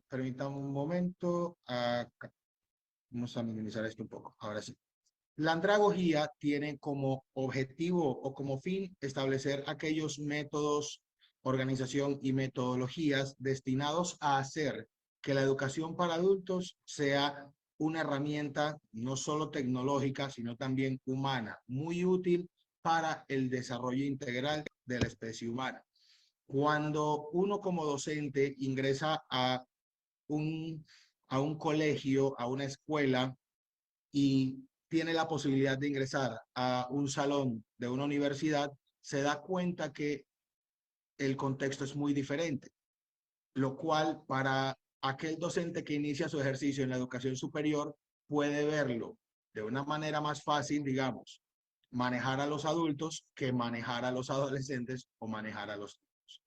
permítame un momento, acá. Vamos a minimizar esto un poco, ahora sí. La andragogía tiene como objetivo o como fin establecer aquellos métodos, organización y metodologías destinados a hacer que la educación para adultos sea una herramienta no solo tecnológica, sino también humana, muy útil para el desarrollo integral de la especie humana. Cuando uno como docente ingresa un, a un colegio, a una escuela, y tiene la posibilidad de ingresar a un salón de una universidad, se da cuenta que el contexto es muy diferente, lo cual para aquel docente que inicia su ejercicio en la educación superior puede verlo de una manera más fácil, digamos, manejar a los adultos que manejar a los adolescentes o manejar a los niños.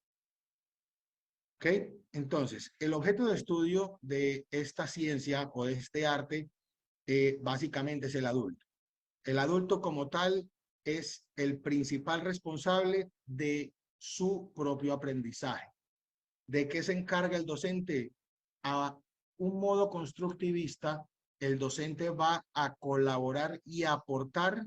¿Ok? Entonces, el objeto de estudio de esta ciencia o de este arte básicamente es el adulto. El adulto como tal es el principal responsable de su propio aprendizaje. ¿De qué se encarga el docente? A un modo constructivista, el docente va a colaborar y aportar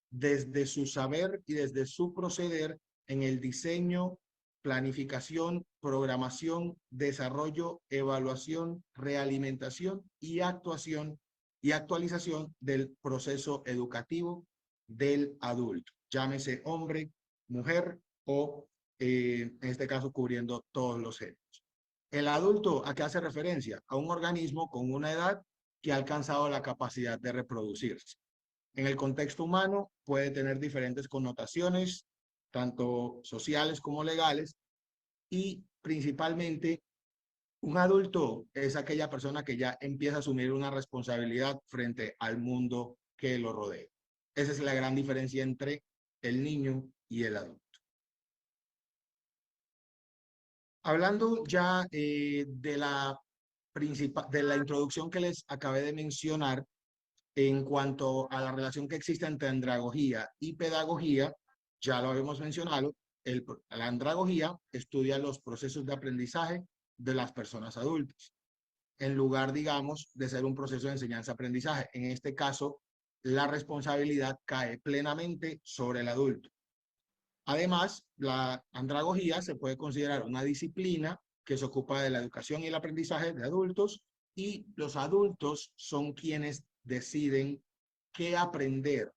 desde su saber y desde su proceder en el diseño, planificación, programación, desarrollo, evaluación, realimentación y actuación y actualización del proceso educativo del adulto, llámese hombre, mujer o en este caso cubriendo todos los géneros. El adulto, ¿a qué hace referencia? A un organismo con una edad que ha alcanzado la capacidad de reproducirse. En el contexto humano puede tener diferentes connotaciones, tanto sociales como legales, y principalmente un adulto es aquella persona que ya empieza a asumir una responsabilidad frente al mundo que lo rodea. Esa es la gran diferencia entre el niño y el adulto. Hablando ya de la introducción que les acabé de mencionar, en cuanto a la relación que existe entre andragogía y pedagogía, ya lo habíamos mencionado, la andragogía estudia los procesos de aprendizaje de las personas adultas, en lugar, digamos, de ser un proceso de enseñanza-aprendizaje. En este caso, la responsabilidad cae plenamente sobre el adulto. Además, la andragogía se puede considerar una disciplina que se ocupa de la educación y el aprendizaje de adultos, y los adultos son quienes deciden qué aprender,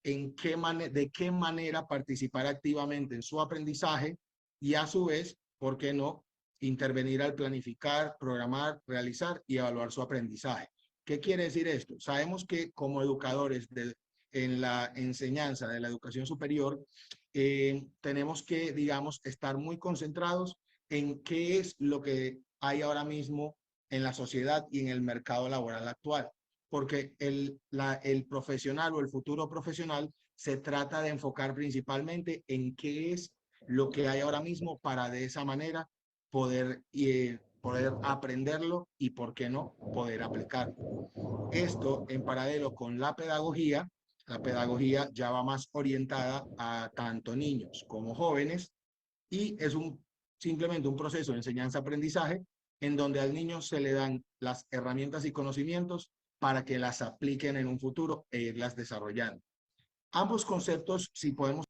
de qué manera participar activamente en su aprendizaje y a su vez, ¿por qué no?, intervenir al planificar, programar, realizar y evaluar su aprendizaje. ¿Qué quiere decir esto? Sabemos que como educadores en la enseñanza de la educación superior, tenemos que, digamos, estar muy concentrados en qué es lo que hay ahora mismo en la sociedad y en el mercado laboral actual, porque el profesional o el futuro profesional se trata de enfocar principalmente en qué es lo que hay ahora mismo para de esa manera poder aprenderlo y, ¿por qué no?, poder aplicarlo. Esto en paralelo con la pedagogía ya va más orientada a tanto niños como jóvenes y es simplemente un proceso de enseñanza-aprendizaje en donde al niño se le dan las herramientas y conocimientos para que las apliquen en un futuro e irlas desarrollando. Ambos conceptos, si podemos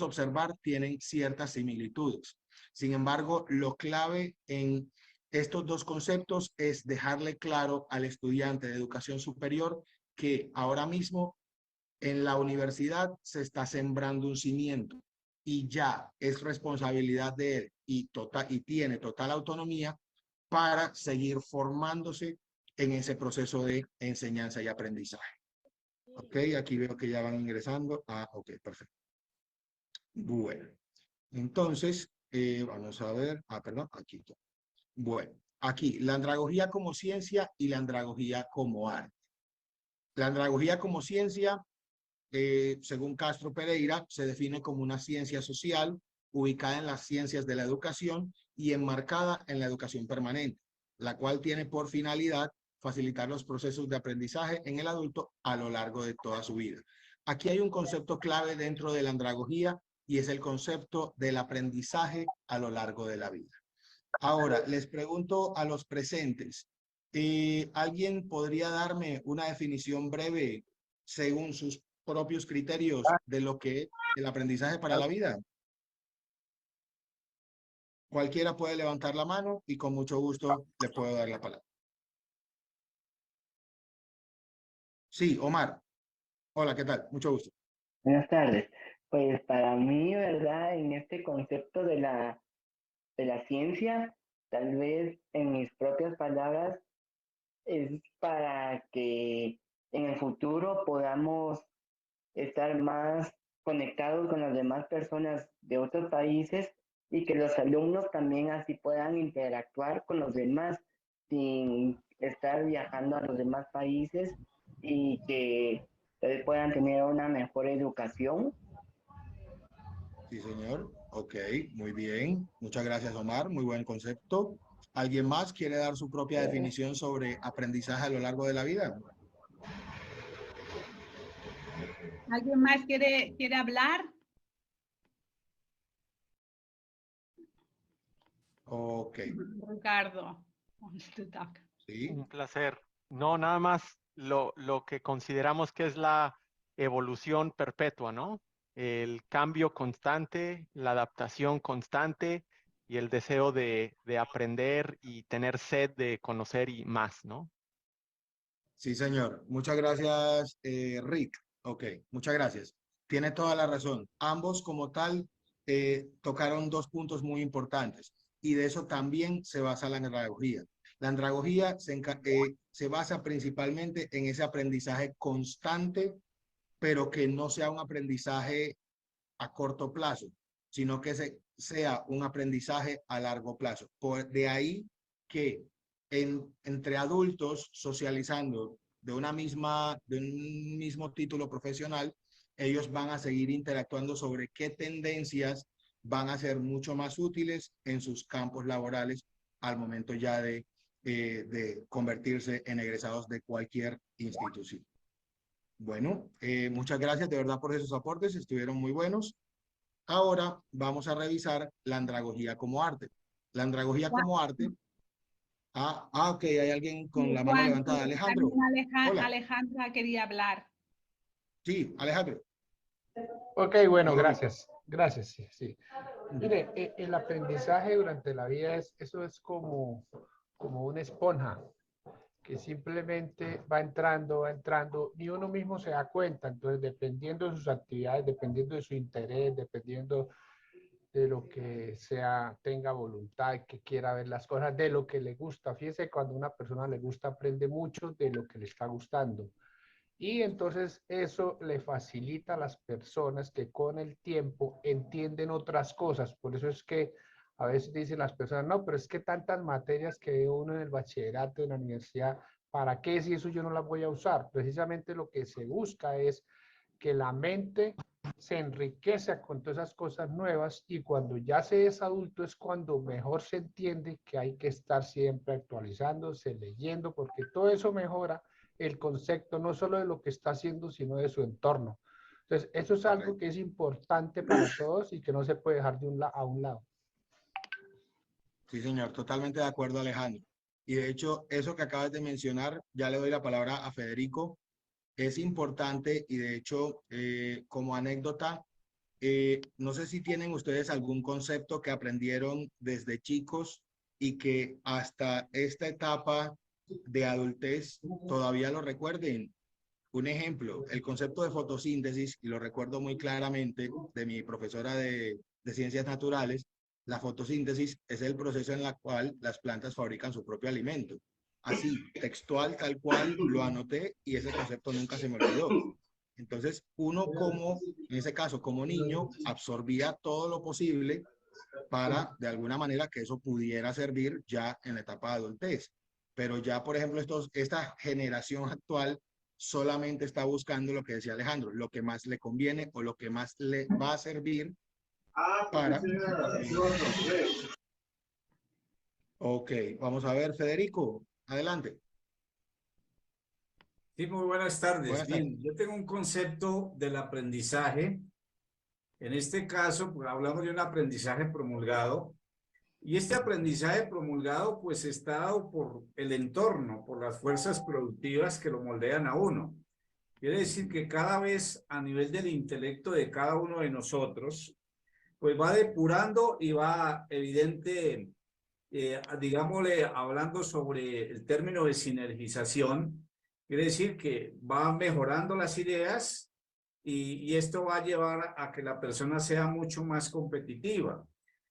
observar, tienen ciertas similitudes. Sin embargo, lo clave en estos dos conceptos es dejarle claro al estudiante de educación superior que ahora mismo en la universidad se está sembrando un cimiento y ya es responsabilidad de él y tiene total autonomía para seguir formándose en ese proceso de enseñanza y aprendizaje. Ok, aquí veo que ya van ingresando. Ok, perfecto. Bueno, entonces, vamos a ver. Perdón, aquí. Bueno, aquí, la andragogía como ciencia y la andragogía como arte. La andragogía como ciencia, según Castro Pereira, se define como una ciencia social ubicada en las ciencias de la educación y enmarcada en la educación permanente, la cual tiene por finalidad facilitar los procesos de aprendizaje en el adulto a lo largo de toda su vida. Aquí hay un concepto clave dentro de la andragogía y es el concepto del aprendizaje a lo largo de la vida. Ahora, les pregunto a los presentes, ¿alguien podría darme una definición breve según sus propios criterios de lo que es el aprendizaje para la vida? Cualquiera puede levantar la mano y con mucho gusto le puedo dar la palabra. Sí, Omar. Hola, ¿qué tal? Mucho gusto. Buenas tardes. Pues para mí, ¿verdad? En este concepto de la ciencia, tal vez en mis propias palabras, es para que en el futuro podamos estar más conectados con las demás personas de otros países y que los alumnos también así puedan interactuar con los demás sin estar viajando a los demás países y que puedan tener una mejor educación. Sí, señor. Ok, muy bien. Muchas gracias, Omar. Muy buen concepto. ¿Alguien más quiere dar su propia definición sobre aprendizaje a lo largo de la vida? ¿Alguien más quiere hablar? Ok, Ricardo wants to talk. sí. Un placer. No, nada más lo que consideramos que es la evolución perpetua, ¿no? El cambio constante, la adaptación constante y el deseo de aprender y tener sed de conocer y más, ¿no? Sí, señor. Muchas gracias, Rick. Ok, muchas gracias. Tiene toda la razón. Ambos como tal tocaron dos puntos muy importantes y de eso también se basa la andragogía. La andragogía se basa principalmente en ese aprendizaje constante, pero que no sea un aprendizaje a corto plazo, sino que sea un aprendizaje a largo plazo. De ahí que entre adultos socializando de un mismo título profesional, ellos van a seguir interactuando sobre qué tendencias van a ser mucho más útiles en sus campos laborales al momento ya de convertirse en egresados de cualquier institución. Bueno, muchas gracias de verdad por esos aportes, estuvieron muy buenos. Ahora vamos a revisar la andragogía como arte. La andragogía como arte. Ok, hay alguien con la mano Juan, levantada. Alejandro. también Hola. Alejandra quería hablar. Sí, Alejandro. Ok, bueno, gracias. Gracias, sí, sí. Mire, el aprendizaje durante la vida eso es como una esponja que simplemente va entrando, y uno mismo se da cuenta. Entonces, dependiendo de sus actividades, dependiendo de su interés, dependiendo de lo que sea, tenga voluntad, que quiera ver las cosas, de lo que le gusta. Fíjese, cuando a una persona le gusta, aprende mucho de lo que le está gustando. Y entonces eso le facilita a las personas que con el tiempo entienden otras cosas. Por eso es que a veces dicen las personas, no, pero es que tantas materias que ve uno en el bachillerato, en la universidad, ¿para qué si eso yo no las voy a usar? Precisamente lo que se busca es que la mente se enriquece con todas esas cosas nuevas, y cuando ya se es adulto es cuando mejor se entiende que hay que estar siempre actualizándose, leyendo, porque todo eso mejora el concepto no solo de lo que está haciendo, sino de su entorno. Entonces, eso es algo que es importante para todos y que no se puede dejar a un lado. Sí, señor, totalmente de acuerdo, Alejandro. Y de hecho, eso que acabas de mencionar, ya le doy la palabra a Federico, es importante y de hecho, como anécdota, no sé si tienen ustedes algún concepto que aprendieron desde chicos y que hasta esta etapa de adultez todavía lo recuerden. Un ejemplo, el concepto de fotosíntesis, y lo recuerdo muy claramente de mi profesora de ciencias naturales. La fotosíntesis es el proceso en el cual las plantas fabrican su propio alimento. Así, textual, tal cual, lo anoté y ese concepto nunca se me olvidó. Entonces, uno como, en ese caso, como niño, absorbía todo lo posible para, de alguna manera, que eso pudiera servir ya en la etapa de adultez. Pero ya, por ejemplo, esta generación actual solamente está buscando lo que decía Alejandro, lo que más le conviene o lo que más le va a servir para... Ok, vamos a ver, Federico, adelante. Sí, muy buenas tardes. Buenas tardes. Bien, yo tengo un concepto del aprendizaje En este caso, pues, hablamos de un aprendizaje promulgado. Y este aprendizaje promulgado, pues, está dado por el entorno, por las fuerzas productivas que lo moldean a uno. Quiere decir que cada vez a nivel del intelecto de cada uno de nosotros, pues va depurando y va evidente, digámosle, hablando sobre el término de sinergización, quiere decir que va mejorando las ideas y esto va a llevar a que la persona sea mucho más competitiva.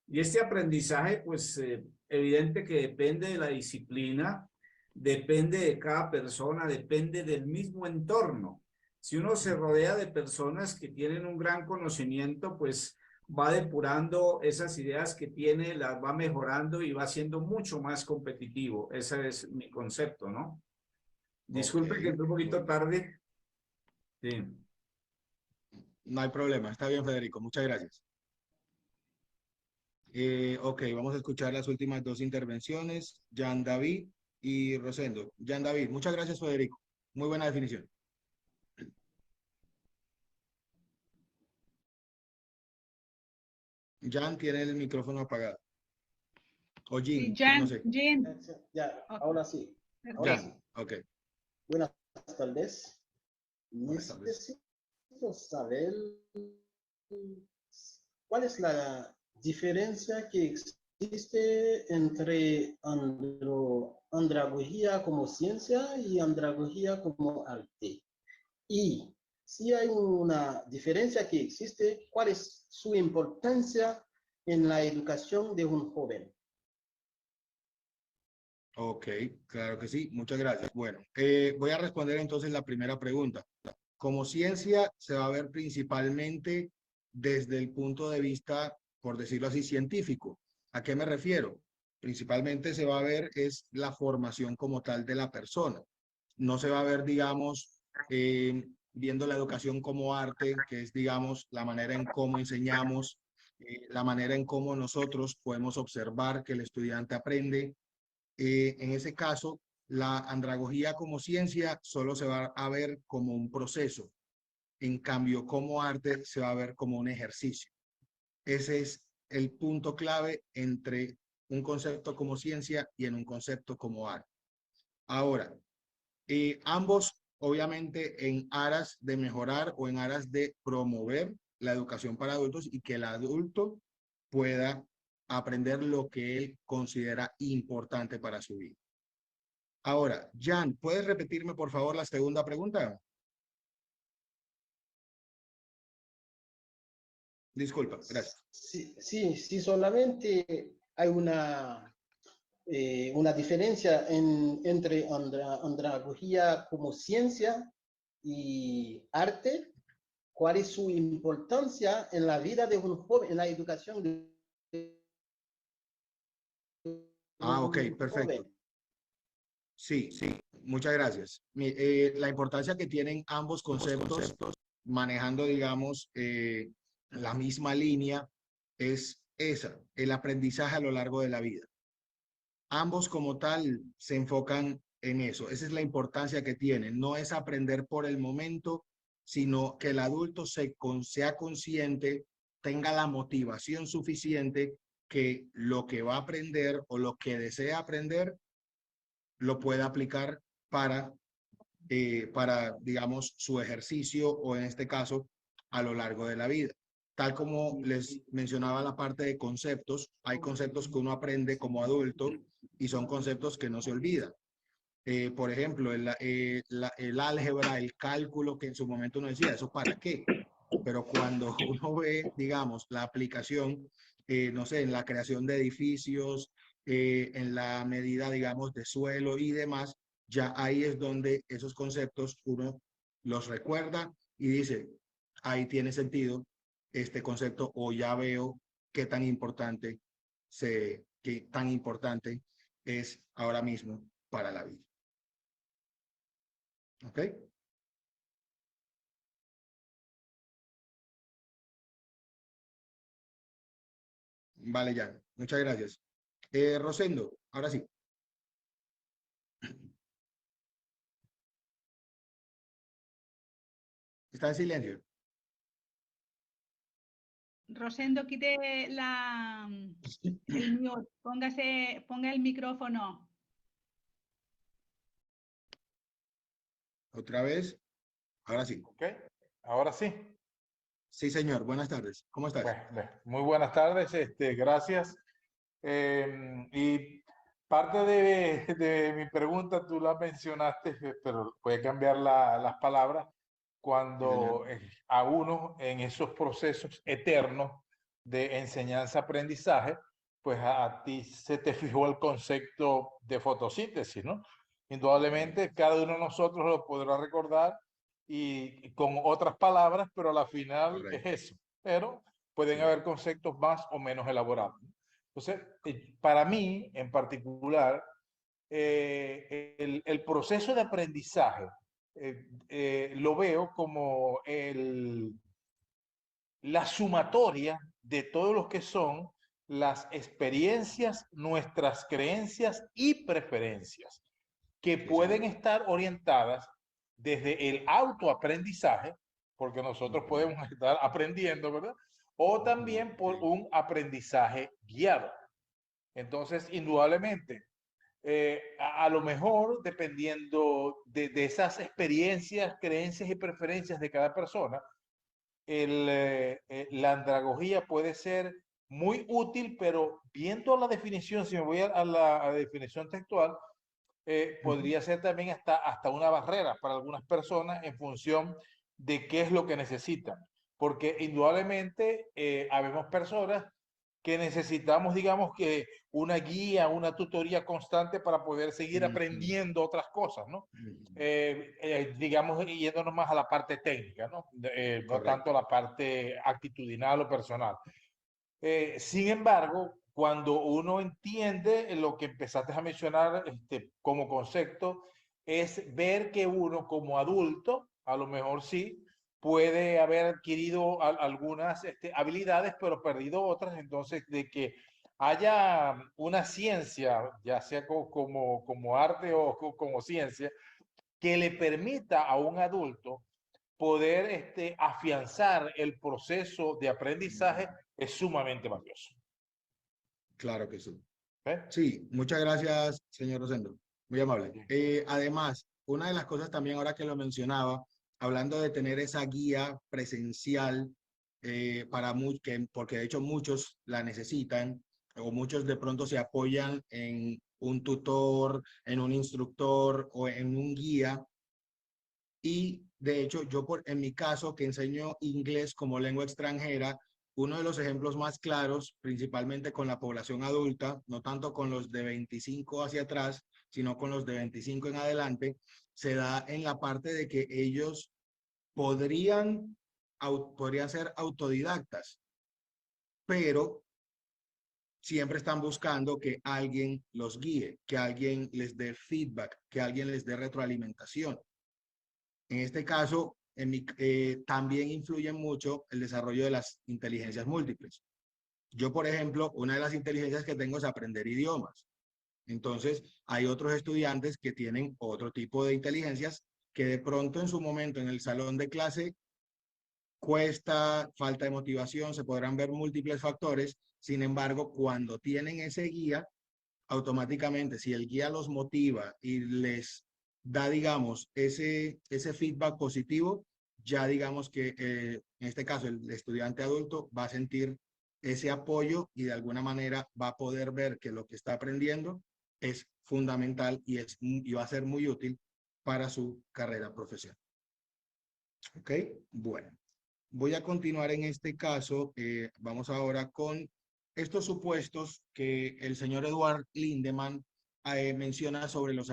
Y este aprendizaje, pues, evidente que depende de la disciplina, depende de cada persona, depende del mismo entorno. Si uno se rodea de personas que tienen un gran conocimiento, pues va depurando esas ideas que tiene, las va mejorando y va siendo mucho más competitivo. Ese es mi concepto, ¿no? Disculpe que Ok, entré un poquito tarde. Sí. no hay problema. Está bien, Federico. Muchas gracias. Ok, vamos a escuchar las últimas dos intervenciones, Jan David y Rosendo. Jan David, muchas gracias, Federico. Muy buena definición. Jan tiene el micrófono apagado. O Sí, Jean, no Jan, sé. Jean. Ya, Ok, ahora sí, ahora sí. Jan, ok. Buenas tardes. Buenas tardes. Necesito saber cuál es la diferencia que existe entre andragogía como ciencia y andragogía como arte. Y si hay una diferencia que existe, ¿cuál es su importancia en la educación de un joven? Ok, claro que sí. Muchas gracias. Bueno, voy a responder entonces la primera pregunta. Como ciencia se va a ver principalmente desde el punto de vista, por decirlo así, científico. ¿A qué me refiero? Principalmente se va a ver es la formación como tal de la persona. No se va a ver, digamos, viendo la educación como arte, que es, digamos, la manera en cómo enseñamos, la manera en cómo nosotros podemos observar que el estudiante aprende. En ese caso, la andragogía como ciencia solo se va a ver como un proceso. En cambio, como arte se va a ver como un ejercicio. Ese es el punto clave entre un concepto como ciencia y en un concepto como arte. Ahora, ambos, obviamente, en aras de mejorar o en aras de promover la educación para adultos y que el adulto pueda aprender lo que él considera importante para su vida. Ahora, Jan, ¿puedes repetirme por favor la segunda pregunta? Disculpa, gracias. Sí, solamente hay una diferencia entre andragogía como ciencia y arte. ¿Cuál es su importancia en la vida de un joven, en la educación de Ah, ok, un perfecto. joven? Sí, sí, muchas gracias. La importancia que tienen ambos conceptos manejando, digamos, la misma línea es esa, el aprendizaje a lo largo de la vida. Ambos como tal se enfocan en eso. Esa es la importancia que tienen. No es aprender por el momento, sino que el adulto sea consciente, tenga la motivación suficiente que lo que va a aprender o lo que desea aprender lo pueda aplicar para, digamos, su ejercicio o en este caso, a lo largo de la vida. Tal como les mencionaba la parte de conceptos, hay conceptos que uno aprende como adulto y son conceptos que no se olvidan. Por ejemplo, el álgebra, el cálculo, que en su momento uno decía, ¿eso para qué? Pero cuando uno ve, digamos, la aplicación, no sé, en la creación de edificios, en la medida, digamos, de suelo y demás, ya ahí es donde esos conceptos uno los recuerda y dice, ahí tiene sentido este concepto o ya veo qué tan importante es ahora mismo para la vida. ¿Ok? Vale, ya. Muchas gracias. Rosendo, ahora sí. Está en silencio. Rosendo, quite el mute, ponga el micrófono. Otra vez. Ahora sí. Ok, ahora sí. Sí, señor. Buenas tardes. ¿Cómo estás? Muy buenas tardes, gracias. Y parte de mi pregunta tú la mencionaste, pero voy a cambiar las palabras. Cuando a uno en esos procesos eternos de enseñanza-aprendizaje, pues a ti se te fijó el concepto de fotosíntesis, ¿no? Indudablemente cada uno de nosotros lo podrá recordar y con otras palabras, pero a la final Correcto. es eso. Pero pueden Sí. haber conceptos más o menos elaborados. Entonces, para mí en particular, el proceso de aprendizaje lo veo como la sumatoria de todo lo que son las experiencias, nuestras creencias y preferencias, que pueden estar orientadas desde el autoaprendizaje, porque nosotros podemos estar aprendiendo, ¿verdad? O también por un aprendizaje guiado. Entonces, indudablemente, a lo mejor, dependiendo de esas experiencias, creencias y preferencias de cada persona, la andragogía puede ser muy útil, pero viendo la definición, si me voy a la definición textual, podría ser también hasta una barrera para algunas personas en función de qué es lo que necesitan. Porque indudablemente habemos personas que necesitamos, digamos, que una guía, una tutoría constante para poder seguir aprendiendo otras cosas, ¿no? Digamos, yéndonos más a la parte técnica, ¿no? No tanto a la parte actitudinal o personal. Sin embargo, cuando uno entiende lo que empezaste a mencionar como concepto, es ver que uno como adulto, a lo mejor sí, puede haber adquirido algunas habilidades, pero perdido otras. Entonces, de que haya una ciencia, ya sea como arte o como ciencia, que le permita a un adulto poder afianzar el proceso de aprendizaje es sumamente valioso. Claro que sí. Sí, muchas gracias, señor Rosendo. Muy amable. Además, una de las cosas también ahora que lo mencionaba, hablando de tener esa guía presencial para porque de hecho muchos la necesitan o muchos de pronto se apoyan en un tutor, en un instructor o en un guía. Y de hecho, en mi caso, que enseño inglés como lengua extranjera, uno de los ejemplos más claros, principalmente con la población adulta, no tanto con los de 25 hacia atrás, sino con los de 25 en adelante, se da en la parte de que ellos podrían ser autodidactas, pero siempre están buscando que alguien los guíe, que alguien les dé feedback, que alguien les dé retroalimentación. En este caso, también influye mucho el desarrollo de las inteligencias múltiples. Yo, por ejemplo, una de las inteligencias que tengo es aprender idiomas. Entonces, hay otros estudiantes que tienen otro tipo de inteligencias que de pronto en su momento en el salón de clase cuesta, falta de motivación, se podrán ver múltiples factores. Sin embargo, cuando tienen ese guía, automáticamente, si el guía los motiva y les da, digamos, ese feedback positivo, ya digamos que en este caso el estudiante adulto va a sentir ese apoyo y de alguna manera va a poder ver que lo que está aprendiendo es fundamental y va a ser muy útil para su carrera profesional. ¿Ok? Bueno, voy a continuar en este caso. Vamos ahora con estos supuestos que el señor Edward Lindemann menciona sobre los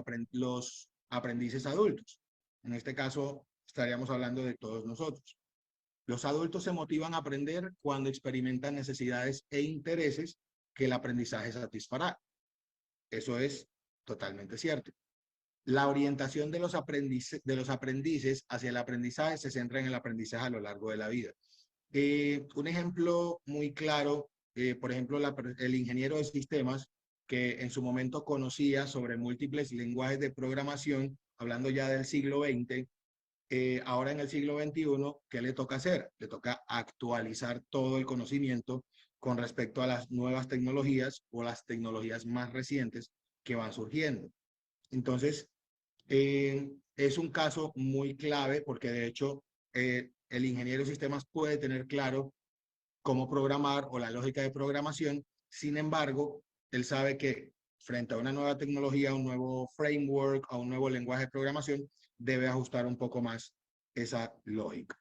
aprendices adultos. En este caso, estaríamos hablando de todos nosotros. Los adultos se motivan a aprender cuando experimentan necesidades e intereses que el aprendizaje satisfará. Eso es totalmente cierto. La orientación de los aprendices hacia el aprendizaje se centra en el aprendizaje a lo largo de la vida. Un ejemplo muy claro, por ejemplo, el ingeniero de sistemas que en su momento conocía sobre múltiples lenguajes de programación, hablando ya del siglo XX, ahora en el siglo XXI, ¿qué le toca hacer? Le toca actualizar todo el conocimiento con respecto a las nuevas tecnologías o las tecnologías más recientes que van surgiendo. Entonces, es un caso muy clave porque de hecho el ingeniero de sistemas puede tener claro cómo programar o la lógica de programación. Sin embargo, él sabe que frente a una nueva tecnología, a un nuevo framework, a un nuevo lenguaje de programación, debe ajustar un poco más esa lógica.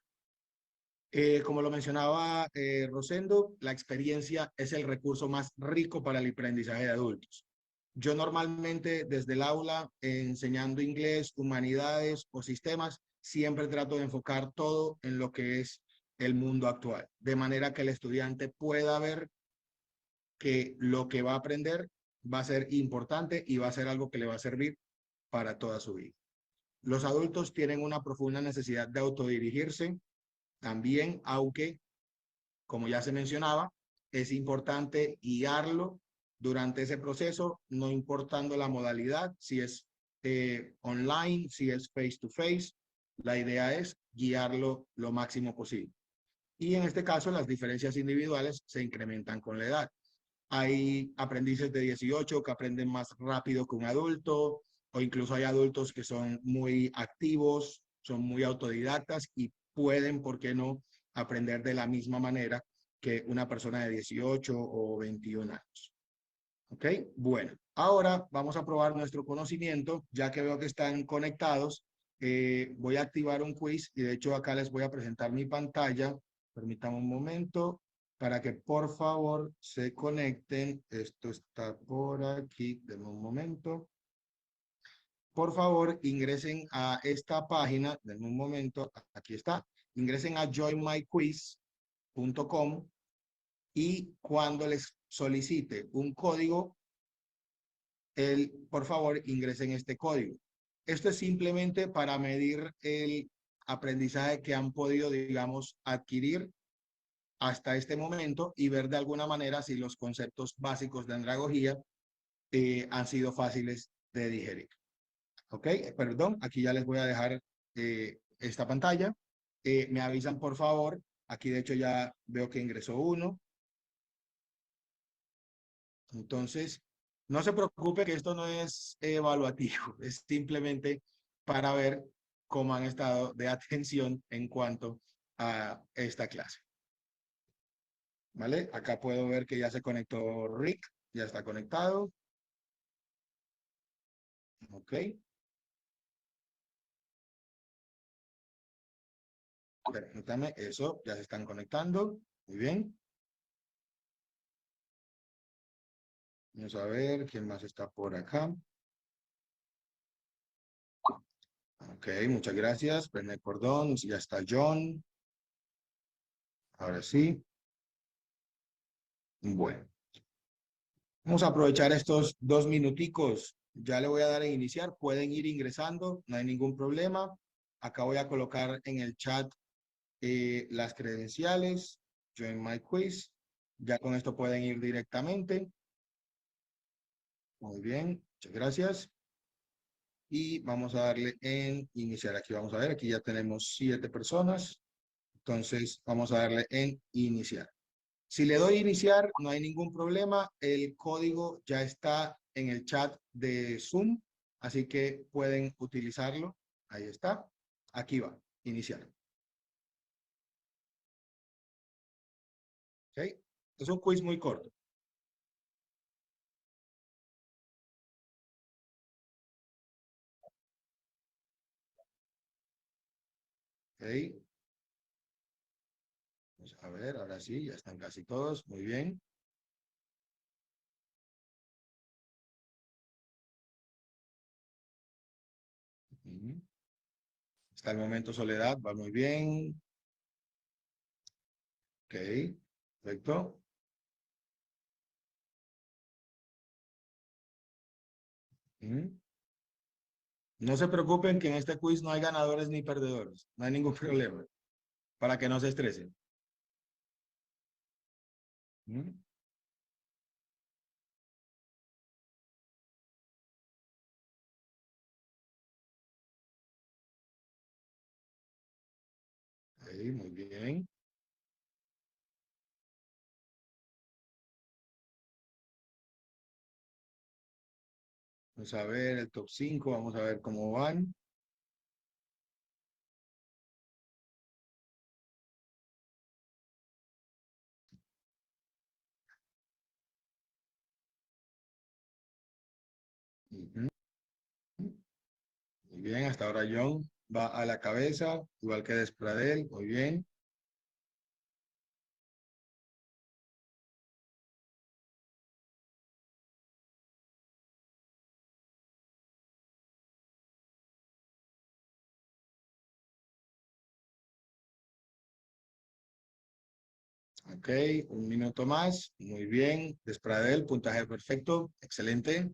Como lo mencionaba Rosendo, la experiencia es el recurso más rico para el aprendizaje de adultos. Yo normalmente desde el aula, enseñando inglés, humanidades o sistemas, siempre trato de enfocar todo en lo que es el mundo actual, de manera que el estudiante pueda ver que lo que va a aprender va a ser importante y va a ser algo que le va a servir para toda su vida. Los adultos tienen una profunda necesidad de autodirigirse también, aunque, como ya se mencionaba, es importante guiarlo durante ese proceso, no importando la modalidad, si es online, si es face to face. La idea es guiarlo lo máximo posible. Y en este caso, las diferencias individuales se incrementan con la edad. Hay aprendices de 18 que aprenden más rápido que un adulto, o incluso hay adultos que son muy activos, son muy autodidactas y pueden, ¿por qué no?, aprender de la misma manera que una persona de 18 o 21 años. ¿Ok? Bueno, ahora vamos a probar nuestro conocimiento, ya que veo que están conectados. Voy a activar un quiz y de hecho acá les voy a presentar mi pantalla. Permítame un momento para que por favor se conecten. Esto está por aquí. Denme un momento. Por favor, ingresen a esta página. Denme un momento. Aquí está. Ingresen a joinmyquiz.com y cuando les solicite un código, por favor, ingresen este código. Esto es simplemente para medir el aprendizaje que han podido, digamos, adquirir hasta este momento y ver de alguna manera si los conceptos básicos de andragogía han sido fáciles de digerir. ¿Ok? Perdón, aquí ya les voy a dejar esta pantalla. Me avisan, por favor. Aquí, de hecho, ya veo que ingresó uno. Entonces, no se preocupe que esto no es evaluativo, es simplemente para ver cómo han estado de atención en cuanto a esta clase. ¿Vale? Acá puedo ver que ya se conectó Rick, ya está conectado. Ok. Permítame, eso, ya se están conectando. Muy bien. Vamos a ver quién más está por acá. Ok, muchas gracias. René Cordón, ya está John. Ahora sí. Bueno. Vamos a aprovechar estos 2 minuticos. Ya le voy a dar a iniciar. Pueden ir ingresando, no hay ningún problema. Acá voy a colocar en el chat las credenciales. Join my quiz. Ya con esto pueden ir directamente. Muy bien, muchas gracias. Y vamos a darle en iniciar. Aquí vamos a ver, aquí ya tenemos 7 personas. Entonces vamos a darle en iniciar. Si le doy iniciar, no hay ningún problema. El código ya está en el chat de Zoom, así que pueden utilizarlo. Ahí está. Aquí va, iniciar. ¿Ok? Es un quiz muy corto. ¿Ok? Vamos a ver, ahora sí, ya están casi todos. Muy bien. Hasta el momento Soledad va muy bien. Ok, perfecto. No se preocupen que en este quiz no hay ganadores ni perdedores. No hay ningún problema. Para que no se estresen. muy bien. Vamos a ver el top 5, vamos a ver cómo van. Ujú. Muy bien, hasta ahora John va a la cabeza, igual que Despradel, muy bien. Ok, un minuto más, muy bien. Despradel, puntaje perfecto, excelente.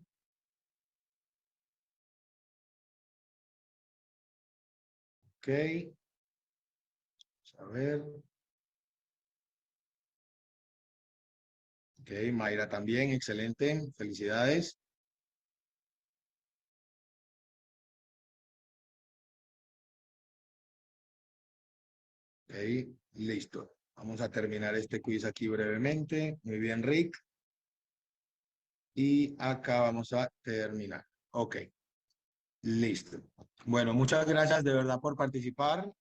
Ok, a ver. Ok, Mayra también, excelente, felicidades. Ok, listo. Vamos a terminar este quiz aquí brevemente. Muy bien, Rick. Y acá vamos a terminar. Ok, listo. Bueno, muchas gracias de verdad por participar.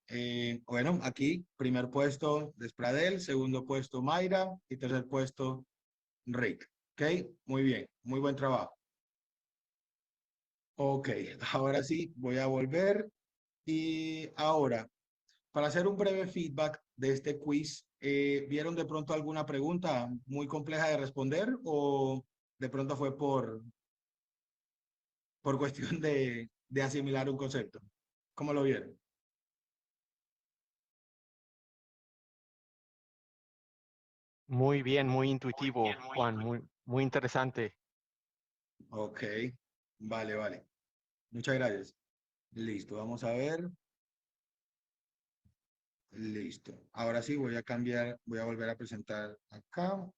Bueno, aquí primer puesto Despradel, segundo puesto Mayra y tercer puesto Rick. Ok, muy bien, muy buen trabajo. Ok, ahora sí voy a volver. Y ahora, para hacer un breve feedback de este quiz, ¿vieron de pronto alguna pregunta muy compleja de responder o de pronto fue por cuestión de asimilar un concepto? ¿Cómo lo vieron? Muy bien, muy intuitivo, Juan, muy interesante. Ok, vale, vale. Muchas gracias. Listo, vamos a ver. Listo. Ahora sí voy a cambiar, voy a volver a presentar acá.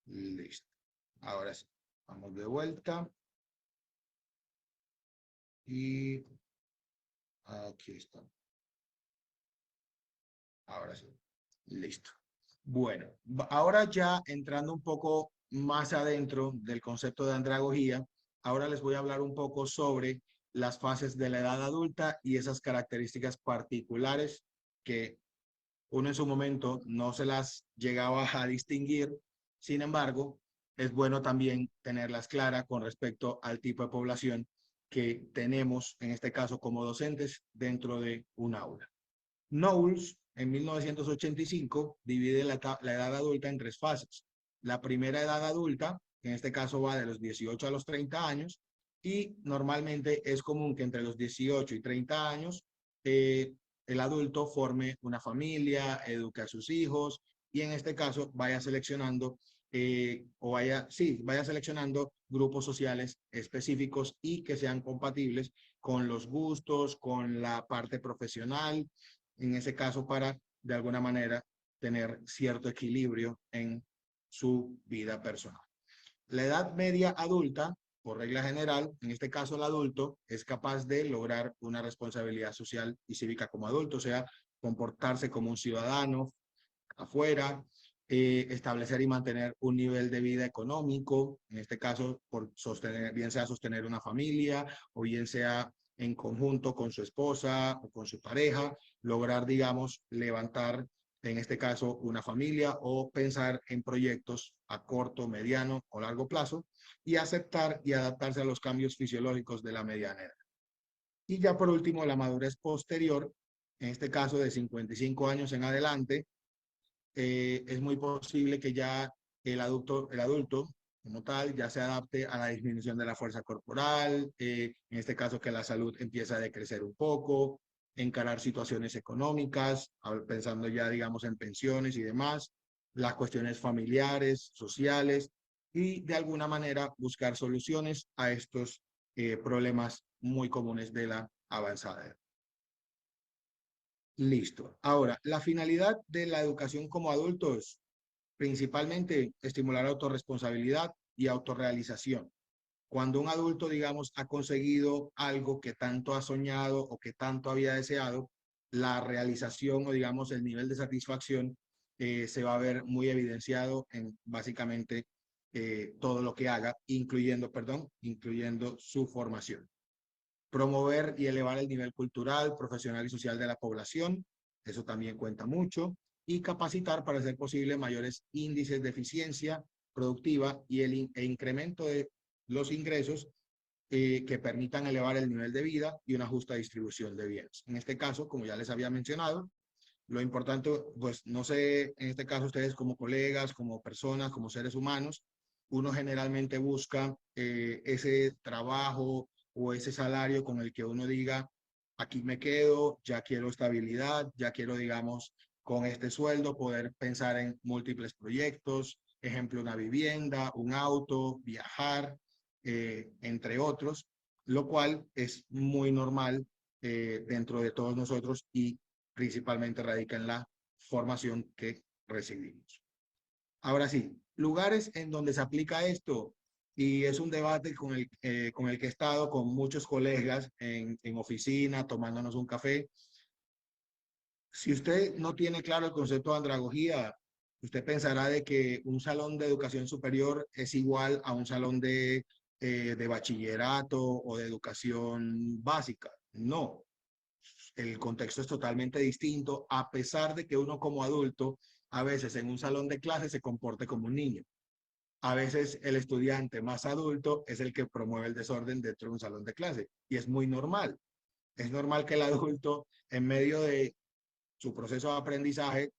Listo. Ahora sí. Vamos de vuelta. Y aquí está. Ahora sí. Listo. Bueno, ahora ya entrando un poco más adentro del concepto de andragogía, ahora les voy a hablar un poco sobre las fases de la edad adulta y esas características particulares que uno en su momento no se las llegaba a distinguir. Sin embargo, es bueno también tenerlas claras con respecto al tipo de población que tenemos, en este caso como docentes, dentro de un aula. Knowles, en 1985, divide la edad adulta en tres fases. La primera edad adulta, que en este caso va de los 18 a los 30 años, y normalmente es común que entre los 18 y 30 años el adulto forme una familia, eduque a sus hijos, y en este caso vaya seleccionando vaya seleccionando grupos sociales específicos y que sean compatibles con los gustos, con la parte profesional, en ese caso para, de alguna manera, tener cierto equilibrio en su vida personal. La edad media adulta, por regla general, en este caso el adulto, es capaz de lograr una responsabilidad social y cívica como adulto, o sea, comportarse como un ciudadano afuera, establecer y mantener un nivel de vida económico, en este caso, por sostener, bien sea sostener una familia o bien sea en conjunto con su esposa o con su pareja, lograr, digamos, levantar, en este caso, una familia o pensar en proyectos a corto, mediano o largo plazo y aceptar y adaptarse a los cambios fisiológicos de la mediana edad. Y ya por último, la madurez posterior, en este caso de 55 años en adelante, es muy posible que ya el adulto como tal ya se adapte a la disminución de la fuerza corporal, en este caso que la salud empieza a decrecer un poco, encarar situaciones económicas, pensando ya digamos en pensiones y demás, las cuestiones familiares, sociales y de alguna manera buscar soluciones a estos problemas muy comunes de la avanzada edad. Listo. Ahora, la finalidad de la educación como adulto es principalmente estimular autorresponsabilidad y autorrealización. Cuando un adulto, digamos, ha conseguido algo que tanto ha soñado o que tanto había deseado, la realización o digamos el nivel de satisfacción se va a ver muy evidenciado en básicamente todo lo que haga, incluyendo su formación. Promover y elevar el nivel cultural, profesional y social de la población, eso también cuenta mucho, y capacitar para hacer posible mayores índices de eficiencia productiva y el incremento de los ingresos que permitan elevar el nivel de vida y una justa distribución de bienes. En este caso, como ya les había mencionado, lo importante, pues no sé, en este caso ustedes como colegas, como personas, como seres humanos, uno generalmente busca ese trabajo o ese salario con el que uno diga, aquí me quedo, ya quiero estabilidad, ya quiero, digamos, con este sueldo poder pensar en múltiples proyectos, ejemplo, una vivienda, un auto, viajar, entre otros, lo cual es muy normal dentro de todos nosotros y principalmente radica en la formación que recibimos. Ahora sí, lugares en donde se aplica esto, y es un debate con el que he estado con muchos colegas en oficina, tomándonos un café. Si usted no tiene claro el concepto de andragogía, usted pensará de que un salón de educación superior es igual a un salón de bachillerato o de educación básica. No, el contexto es totalmente distinto, a pesar de que uno como adulto, a veces en un salón de clase se comporte como un niño. A veces el estudiante más adulto es el que promueve el desorden dentro de un salón de clase y es muy normal. Es normal que el adulto, en medio de su proceso de aprendizaje,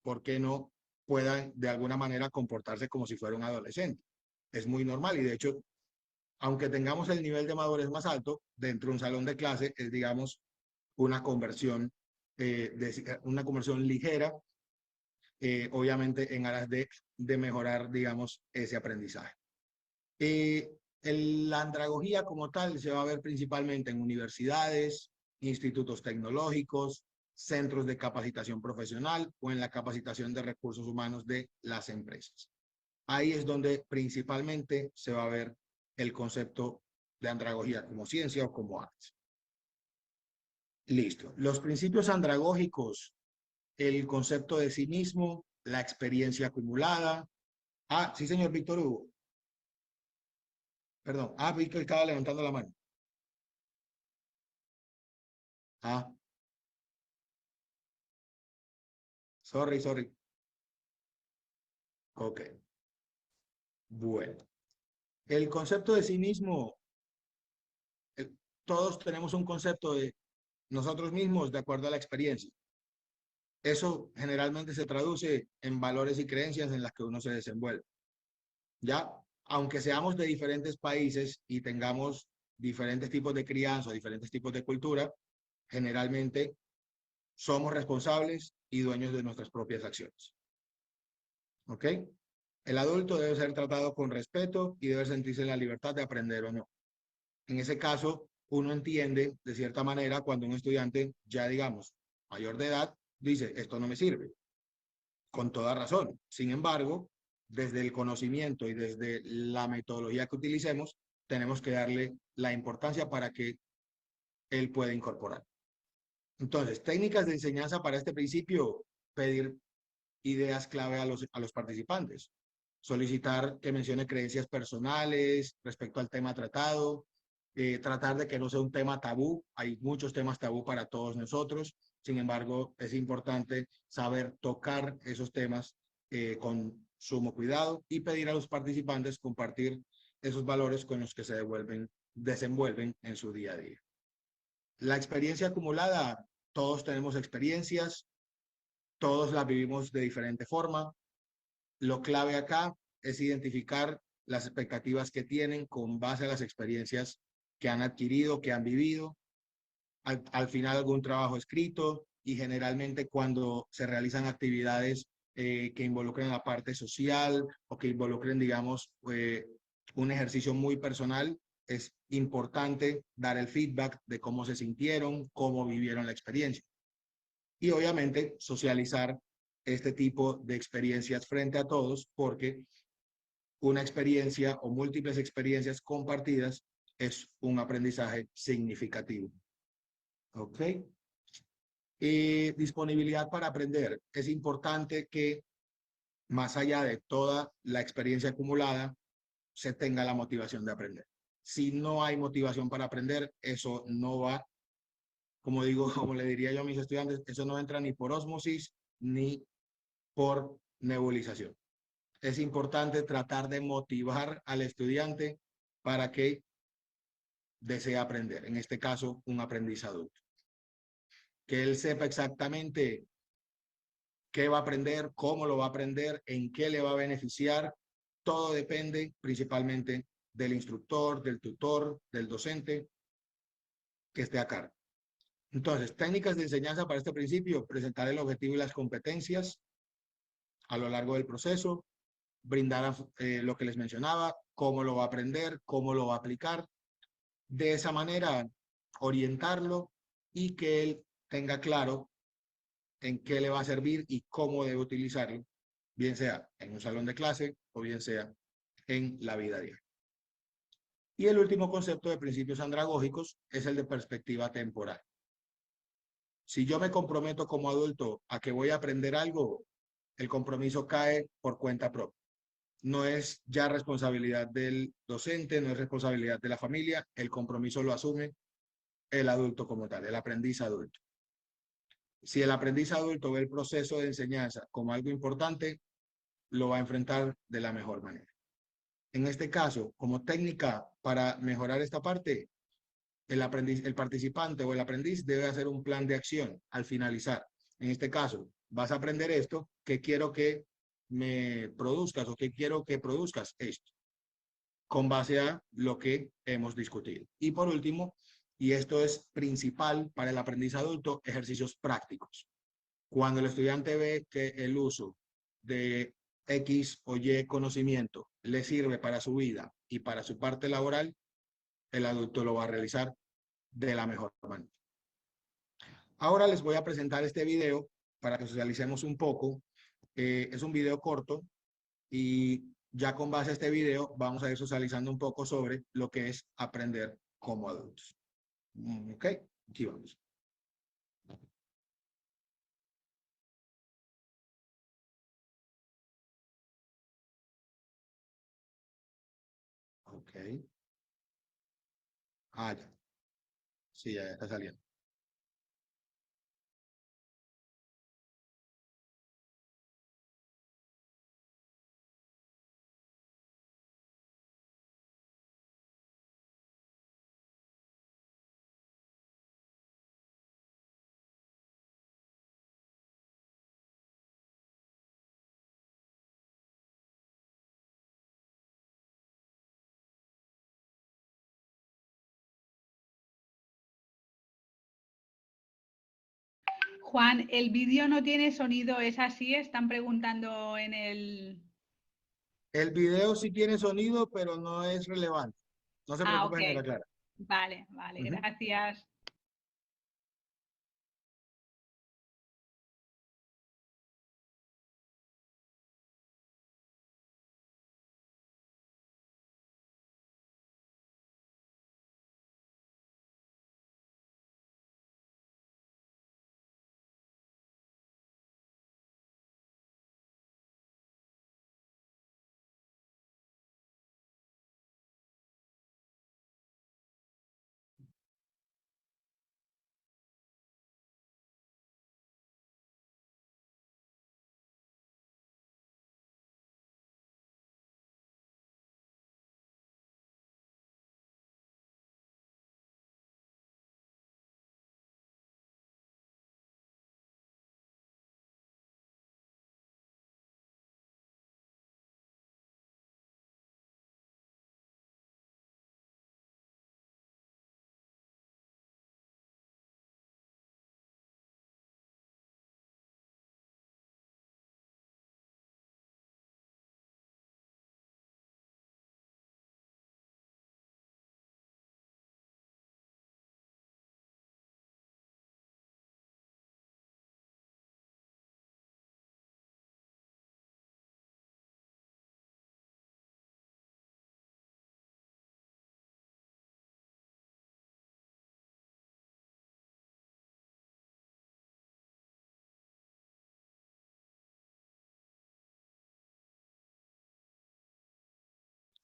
¿por qué no puedan de alguna manera comportarse como si fuera un adolescente? Es muy normal y de hecho, aunque tengamos el nivel de madurez más alto, dentro de un salón de clase es, digamos, una conversión, una conversión ligera, obviamente en aras de mejorar, digamos, ese aprendizaje. La andragogía como tal se va a ver principalmente en universidades, institutos tecnológicos, centros de capacitación profesional o en la capacitación de recursos humanos de las empresas. Ahí es donde principalmente se va a ver el concepto de andragogía como ciencia o como arte. Listo. Los principios andragógicos, el concepto de sí mismo, la experiencia acumulada. Ah, sí, señor Víctor Hugo. Perdón. Ah, Víctor estaba levantando la mano. Ah, sorry. Ok. Bueno. El concepto de sí mismo, todos tenemos un concepto de nosotros mismos de acuerdo a la experiencia. Eso generalmente se traduce en valores y creencias en las que uno se desenvuelve. Ya, aunque seamos de diferentes países y tengamos diferentes tipos de crianza, diferentes tipos de cultura, generalmente somos responsables y dueños de nuestras propias acciones. ¿Ok? El adulto debe ser tratado con respeto y debe sentirse en la libertad de aprender o no. En ese caso, uno entiende de cierta manera cuando un estudiante ya, digamos, mayor de edad, dice, esto no me sirve, con toda razón. Sin embargo, desde el conocimiento y desde la metodología que utilicemos, tenemos que darle la importancia para que él pueda incorporar. Entonces, técnicas de enseñanza para este principio, pedir ideas clave a los participantes, solicitar que mencione creencias personales respecto al tema tratado, tratar de que no sea un tema tabú. Hay muchos temas tabú para todos nosotros. Sin embargo, es importante saber tocar esos temas con sumo cuidado y pedir a los participantes compartir esos valores con los que se desenvuelven en su día a día. La experiencia acumulada, todos tenemos experiencias, todos las vivimos de diferente forma. Lo clave acá es identificar las expectativas que tienen con base a las experiencias que han adquirido, que han vivido. Al final algún trabajo escrito y generalmente cuando se realizan actividades que involucren la parte social o que involucren, digamos, un ejercicio muy personal, es importante dar el feedback de cómo se sintieron, cómo vivieron la experiencia. Y obviamente socializar este tipo de experiencias frente a todos, porque una experiencia o múltiples experiencias compartidas es un aprendizaje significativo. ¿Ok? Disponibilidad para aprender. Es importante que más allá de toda la experiencia acumulada, se tenga la motivación de aprender. Si no hay motivación para aprender, eso no va, como digo, como le diría yo a mis estudiantes, eso no entra ni por ósmosis ni por nebulización. Es importante tratar de motivar al estudiante para que desee aprender, en este caso, un aprendiz adulto. Que él sepa exactamente qué va a aprender, cómo lo va a aprender, en qué le va a beneficiar. Todo depende principalmente del instructor, del tutor, del docente que esté a cargo. Entonces, técnicas de enseñanza para este principio: presentar el objetivo y las competencias a lo largo del proceso, brindar lo que les mencionaba, cómo lo va a aprender, cómo lo va a aplicar. De esa manera, orientarlo y que él tenga claro en qué le va a servir y cómo debe utilizarlo, bien sea en un salón de clase o bien sea en la vida diaria. Y el último concepto de principios andragógicos es el de perspectiva temporal. Si yo me comprometo como adulto a que voy a aprender algo, el compromiso cae por cuenta propia. No es ya responsabilidad del docente, no es responsabilidad de la familia, el compromiso lo asume el adulto como tal, el aprendiz adulto. Si el aprendiz adulto ve el proceso de enseñanza como algo importante, lo va a enfrentar de la mejor manera. En este caso, como técnica para mejorar esta parte, el participante o el aprendiz debe hacer un plan de acción al finalizar. En este caso, vas a aprender esto, ¿qué quiero que me produzcas o qué quiero que produzcas esto? Con base a lo que hemos discutido. Y por último, y esto es principal para el aprendiz adulto, ejercicios prácticos. Cuando el estudiante ve que el uso de X o Y conocimiento le sirve para su vida y para su parte laboral, el adulto lo va a realizar de la mejor manera. Ahora les voy a presentar este video para que socialicemos un poco. Es un video corto y ya con base a este video vamos a ir socializando un poco sobre lo que es aprender como adultos. Ok, aquí vamos. Ok. Ah, ya. Sí, ya está saliendo. Juan, el vídeo no tiene sonido, ¿es así? Están preguntando en el... El video sí tiene sonido, pero no es relevante. No se Ah, ok. preocupen en aclarar. Vale, vale, gracias.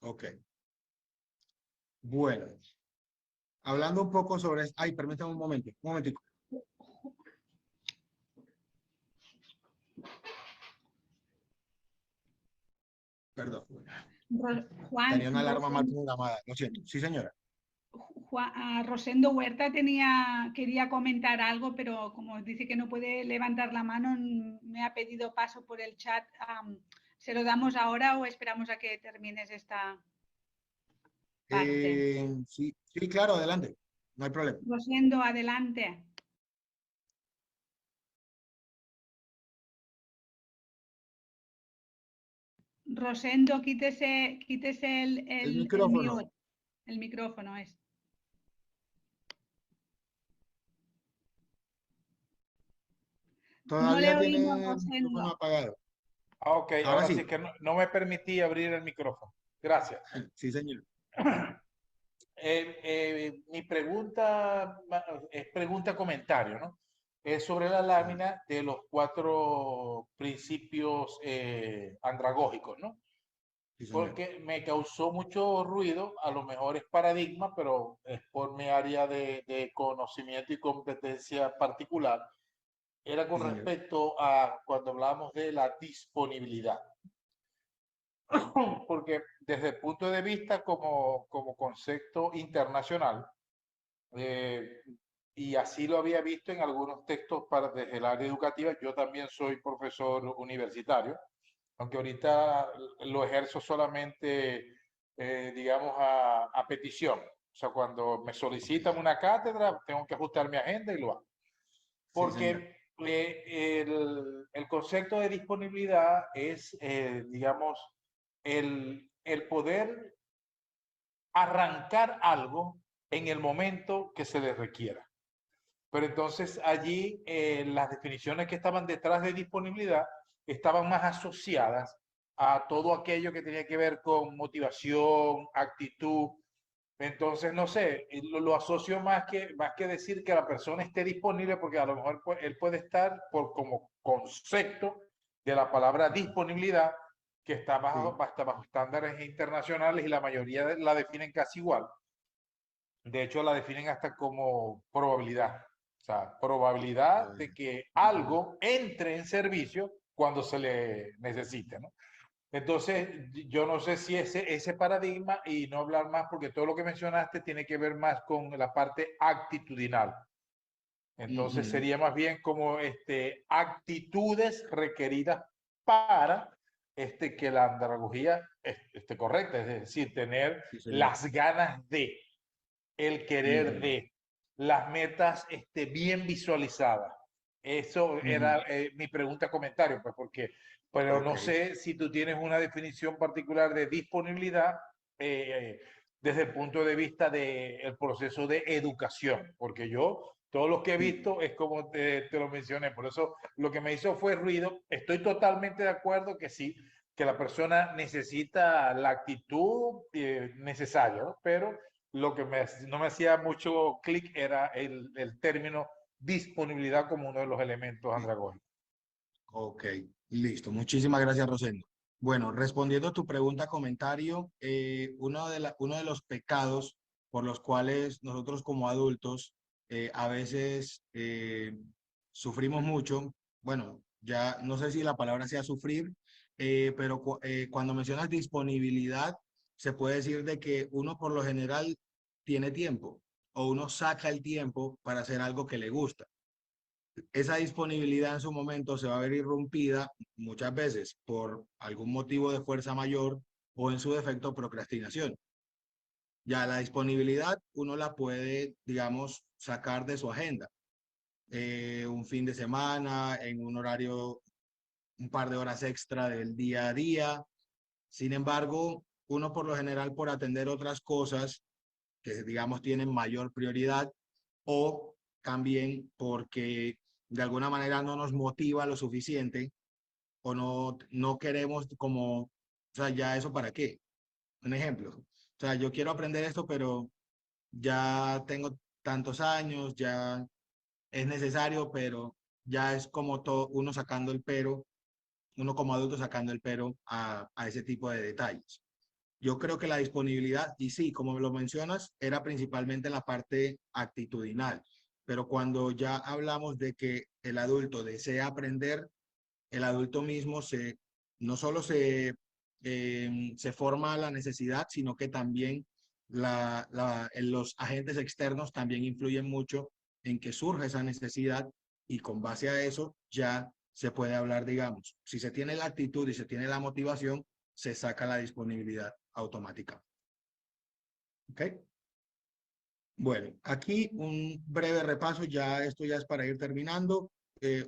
Ok. Bueno, hablando un poco sobre... Ay, permítame un momento, un momentico. Perdón. Juan, Tenía una alarma mal programada. Lo siento. Sí, señora. Rosendo Huerta quería comentar algo, pero como dice que no puede levantar la mano, me ha pedido paso por el chat. ¿Se lo damos ahora o esperamos a que termines esta parte? Sí, sí, claro, adelante. No hay problema. Rosendo, adelante. Rosendo, quítese El micrófono. mute. El micrófono es. No le Todavía tiene oímos, el micrófono Rosendo. apagado. Ah, ok, Ahora ahora sí. sí que no me permití abrir el micrófono. Gracias. Sí, señor. Mi pregunta es pregunta-comentario, ¿no? Es sobre la lámina de los 4 principios andragógicos, ¿no? Sí, señor. Porque me causó mucho ruido, a lo mejor es paradigma, pero es por mi área de conocimiento y competencia particular. Era con Sí, señor. respecto a cuando hablamos de la disponibilidad. Porque desde el punto de vista como concepto internacional, y así lo había visto en algunos textos desde el área educativa, yo también soy profesor universitario, aunque ahorita lo ejerzo solamente, digamos, a petición. O sea, cuando me solicitan una cátedra, tengo que ajustar mi agenda y lo hago. Sí, señor. Porque el concepto de disponibilidad es, digamos, el poder arrancar algo en el momento que se le requiera. Pero entonces allí las definiciones que estaban detrás de disponibilidad estaban más asociadas a todo aquello que tenía que ver con motivación, actitud. Entonces, no sé, lo asocio más que decir que la persona esté disponible, porque a lo mejor él puede estar como concepto de la palabra disponibilidad, que está bajo estándares internacionales y la mayoría la definen casi igual. De hecho, la definen hasta como probabilidad. O sea, probabilidad de que algo entre en servicio cuando se le necesite, ¿no? Entonces, yo no sé si ese paradigma, y no hablar más, porque todo lo que mencionaste tiene que ver más con la parte actitudinal. Entonces, sería más bien como actitudes requeridas para que la andragogía esté correcta, es decir, tener las ganas de, el querer de, las metas bien visualizadas. Eso era mi pregunta, comentario, pues porque, pero no sé si tú tienes una definición particular de disponibilidad desde el punto de vista del proceso de educación, porque yo, todo lo que he visto es como te lo mencioné, por eso lo que me hizo fue ruido. Estoy totalmente de acuerdo que sí, que la persona necesita la actitud necesaria, ¿no? Pero lo que no me hacía mucho clic era el término disponibilidad como uno de los elementos andragógicos. Ok, listo. Muchísimas gracias, Rosendo. Bueno, respondiendo a tu pregunta, comentario, uno de los pecados por los cuales nosotros como adultos a veces sufrimos mucho, bueno, ya no sé si la palabra sea sufrir, pero cuando mencionas disponibilidad, se puede decir de que uno por lo general tiene tiempo o uno saca el tiempo para hacer algo que le gusta. Esa disponibilidad en su momento se va a ver irrumpida muchas veces por algún motivo de fuerza mayor o en su defecto procrastinación. Ya la disponibilidad uno la puede, digamos, sacar de su agenda. Un fin de semana, en un horario, un par de horas extra del día a día. Sin embargo, uno por lo general por atender otras cosas que digamos tienen mayor prioridad o también porque de alguna manera no nos motiva lo suficiente o no queremos como, o sea, ya eso para qué. Un ejemplo, o sea, yo quiero aprender esto, pero ya tengo tantos años, ya es necesario, pero ya es como todo, uno sacando el pero, uno como adulto sacando el pero a ese tipo de detalles. Yo creo que la disponibilidad, y sí, como lo mencionas, era principalmente en la parte actitudinal, pero cuando ya hablamos de que el adulto desea aprender, el adulto mismo no solo se forma la necesidad, sino que también los agentes externos también influyen mucho en que surja esa necesidad y con base a eso ya se puede hablar, digamos, si se tiene la actitud y se tiene la motivación, se saca la disponibilidad automática. ¿Ok? Bueno, aquí un breve repaso, esto ya es para ir terminando,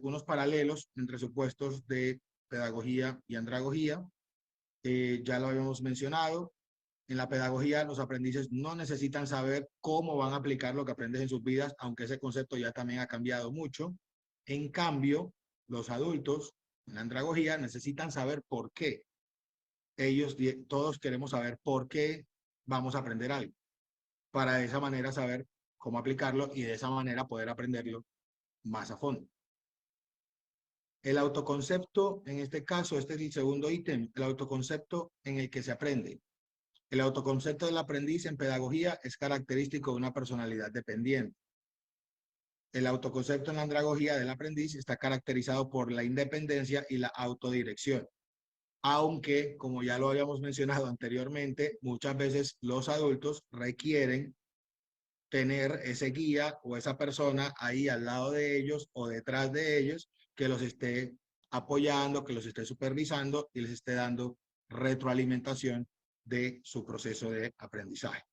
unos paralelos entre supuestos de pedagogía y andragogía. Ya lo habíamos mencionado, en la pedagogía los aprendices no necesitan saber cómo van a aplicar lo que aprendes en sus vidas, aunque ese concepto ya también ha cambiado mucho. En cambio, los adultos en la andragogía necesitan saber por qué. Todos queremos saber por qué vamos a aprender algo, para de esa manera saber cómo aplicarlo y de esa manera poder aprenderlo más a fondo. El autoconcepto, en este caso, este es el segundo ítem, el autoconcepto en el que se aprende. El autoconcepto del aprendiz en pedagogía es característico de una personalidad dependiente. El autoconcepto en la andragogía del aprendiz está caracterizado por la independencia y la autodirección. Aunque, como ya lo habíamos mencionado anteriormente, muchas veces los adultos requieren tener ese guía o esa persona ahí al lado de ellos o detrás de ellos que los esté apoyando, que los esté supervisando y les esté dando retroalimentación de su proceso de aprendizaje.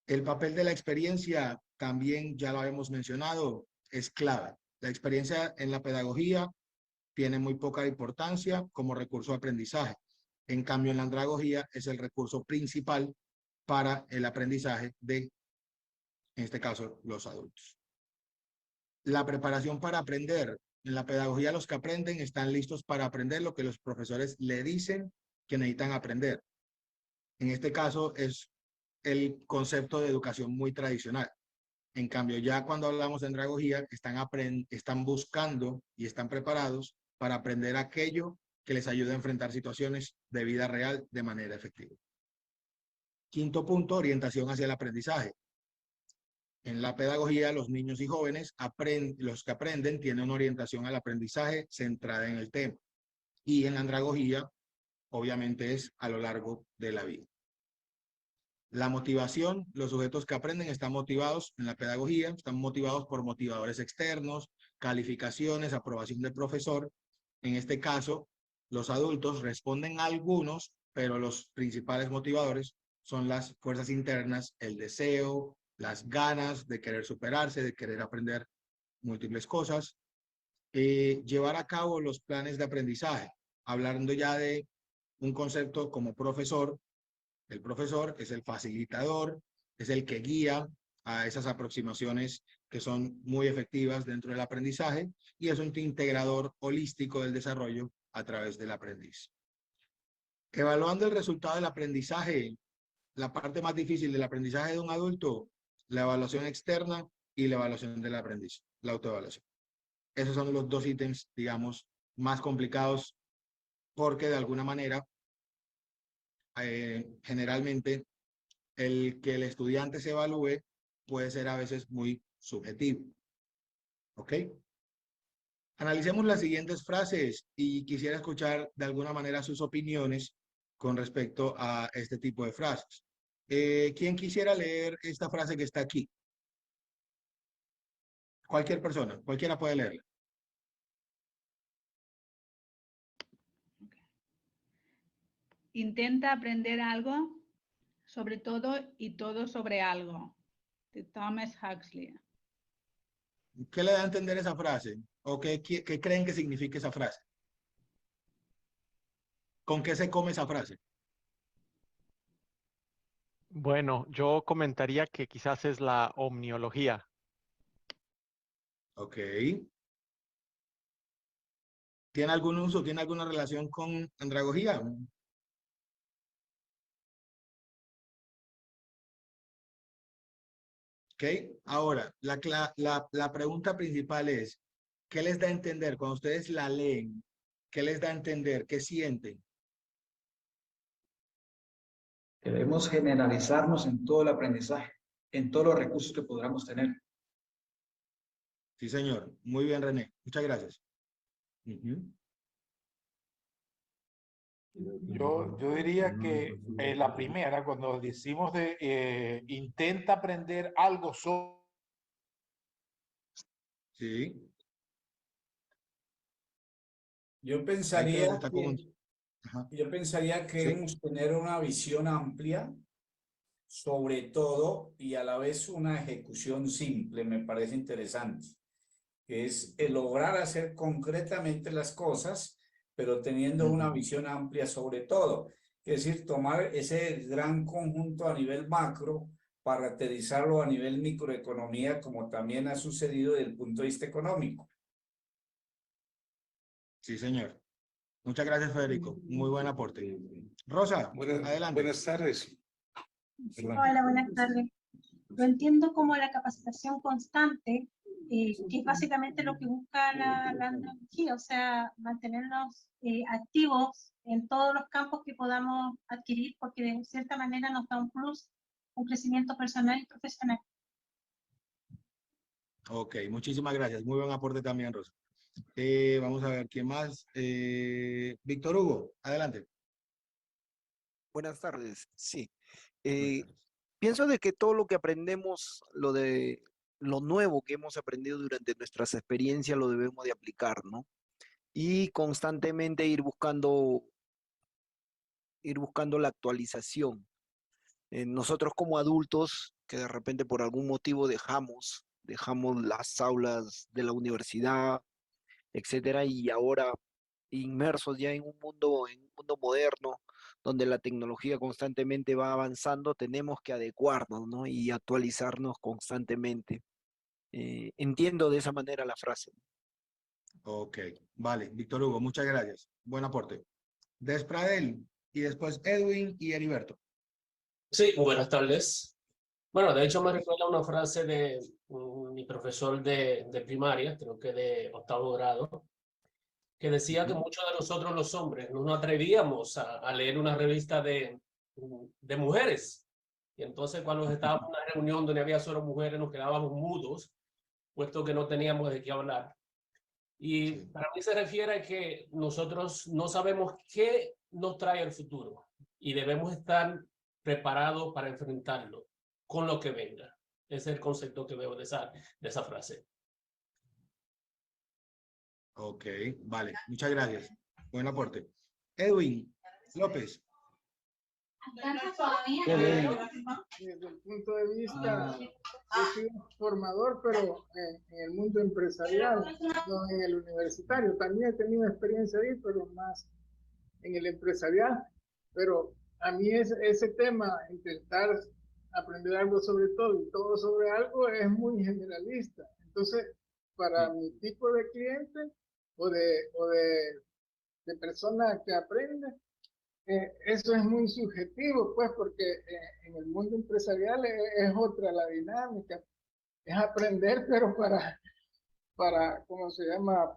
El papel de la experiencia, también ya lo habíamos mencionado, es clave. La experiencia en la pedagogía tiene muy poca importancia como recurso de aprendizaje. En cambio, en la andragogía es el recurso principal para el aprendizaje de, en este caso, los adultos. La preparación para aprender. En la pedagogía los que aprenden están listos para aprender lo que los profesores le dicen que necesitan aprender. En este caso es el concepto de educación muy tradicional. En cambio, ya cuando hablamos de andragogía, están buscando y están preparados para aprender aquello que les ayude a enfrentar situaciones de vida real de manera efectiva. Quinto punto, orientación hacia el aprendizaje. En la pedagogía, los niños y jóvenes los que aprenden tienen una orientación al aprendizaje centrada en el tema. Y en la andragogía, obviamente, es a lo largo de la vida. La motivación, los sujetos que aprenden están motivados en la pedagogía, están motivados por motivadores externos, calificaciones, aprobación del profesor. En este caso, los adultos responden a algunos, pero los principales motivadores son las fuerzas internas, el deseo, las ganas de querer superarse, de querer aprender múltiples cosas. Llevar a cabo los planes de aprendizaje, hablando ya de un concepto como profesor. El profesor es el facilitador, es el que guía a esas aproximaciones que son muy efectivas dentro del aprendizaje y es un integrador holístico del desarrollo a través del aprendiz. Evaluando el resultado del aprendizaje, la parte más difícil del aprendizaje de un adulto, la evaluación externa y la evaluación del aprendiz, la autoevaluación. Esos son los dos ítems, digamos, más complicados porque de alguna manera generalmente el que el estudiante se evalúe puede ser a veces muy subjetivo. ¿Ok? Analicemos las siguientes frases y quisiera escuchar de alguna manera sus opiniones con respecto a este tipo de frases. ¿Quién quisiera leer esta frase que está aquí? Cualquier persona, cualquiera puede leerla. Intenta aprender algo sobre todo y todo sobre algo, de Thomas Huxley. ¿Qué le da a entender esa frase? ¿O qué creen que significa esa frase? ¿Con qué se come esa frase? Bueno, yo comentaría que quizás es la omniología. Ok. ¿Tiene algún uso, tiene alguna relación con andragogía? Ok. Ahora, la pregunta principal es, ¿qué les da a entender cuando ustedes la leen? ¿Qué les da a entender? ¿Qué sienten? que debemos generalizarnos en todo el aprendizaje, en todos los recursos que podamos tener. Sí, señor. Muy bien, René. Muchas gracias. Yo diría que la primera, cuando decimos de intenta aprender algo sobre... Sí. Yo Ahí pensaría creo que está como... que, Ajá. yo pensaría que Sí. debemos tener una visión amplia, sobre todo, y a la vez una ejecución simple, me parece interesante, que es el lograr hacer concretamente las cosas, pero teniendo una visión amplia sobre todo. Es decir, tomar ese gran conjunto a nivel macro para aterrizarlo a nivel microeconomía, como también ha sucedido desde el punto de vista económico. Sí, señor. Muchas gracias, Federico. Muy buen aporte. Rosa, adelante. Buenas tardes. Hola, buenas tardes. Lo entiendo como la capacitación constante, que es básicamente lo que busca la andrología, o sea, mantenernos activos en todos los campos que podamos adquirir, porque de cierta manera nos da un plus, un crecimiento personal y profesional. Ok, muchísimas gracias. Muy buen aporte también, Rosa. Vamos a ver, ¿quién más? Víctor Hugo, adelante. Buenas tardes. Sí. Buenas tardes. Pienso de que todo lo que aprendemos, lo nuevo que hemos aprendido durante nuestras experiencias, lo debemos de aplicar, ¿no? Y constantemente ir buscando la actualización. Nosotros como adultos, que de repente por algún motivo dejamos las aulas de la universidad, etcétera, y ahora inmersos ya en un mundo moderno, donde la tecnología constantemente va avanzando, tenemos que adecuarnos, ¿no? Y actualizarnos constantemente. Entiendo de esa manera la frase. Ok, vale. Víctor Hugo, muchas gracias. Buen aporte. Despradel y después Edwin y Heriberto. Sí, buenas tardes. Bueno, de hecho me recuerda una frase de mi profesor de primaria, creo que de 8º grado, que decía que muchos de nosotros los hombres no nos atrevíamos a leer una revista de mujeres. Y entonces cuando estábamos en una reunión donde había solo mujeres nos quedábamos mudos, puesto que no teníamos de qué hablar. Y para mí se refiere a que nosotros no sabemos qué nos trae el futuro y debemos estar preparados para enfrentarlo con lo que venga. Ese es el concepto que veo de esa frase. Ok, vale. Muchas gracias. Buen aporte. Edwin López. Desde el punto de vista, yo he sido formador, pero en el mundo empresarial, no en el universitario. También he tenido experiencia ahí, pero más en el empresarial. Pero a mí ese tema, intentar aprender algo sobre todo y todo sobre algo, es muy generalista. Entonces, para mi tipo de cliente o de persona que aprende, eso es muy subjetivo, pues, porque en el mundo empresarial es otra la dinámica. Es aprender, pero ¿cómo se llama?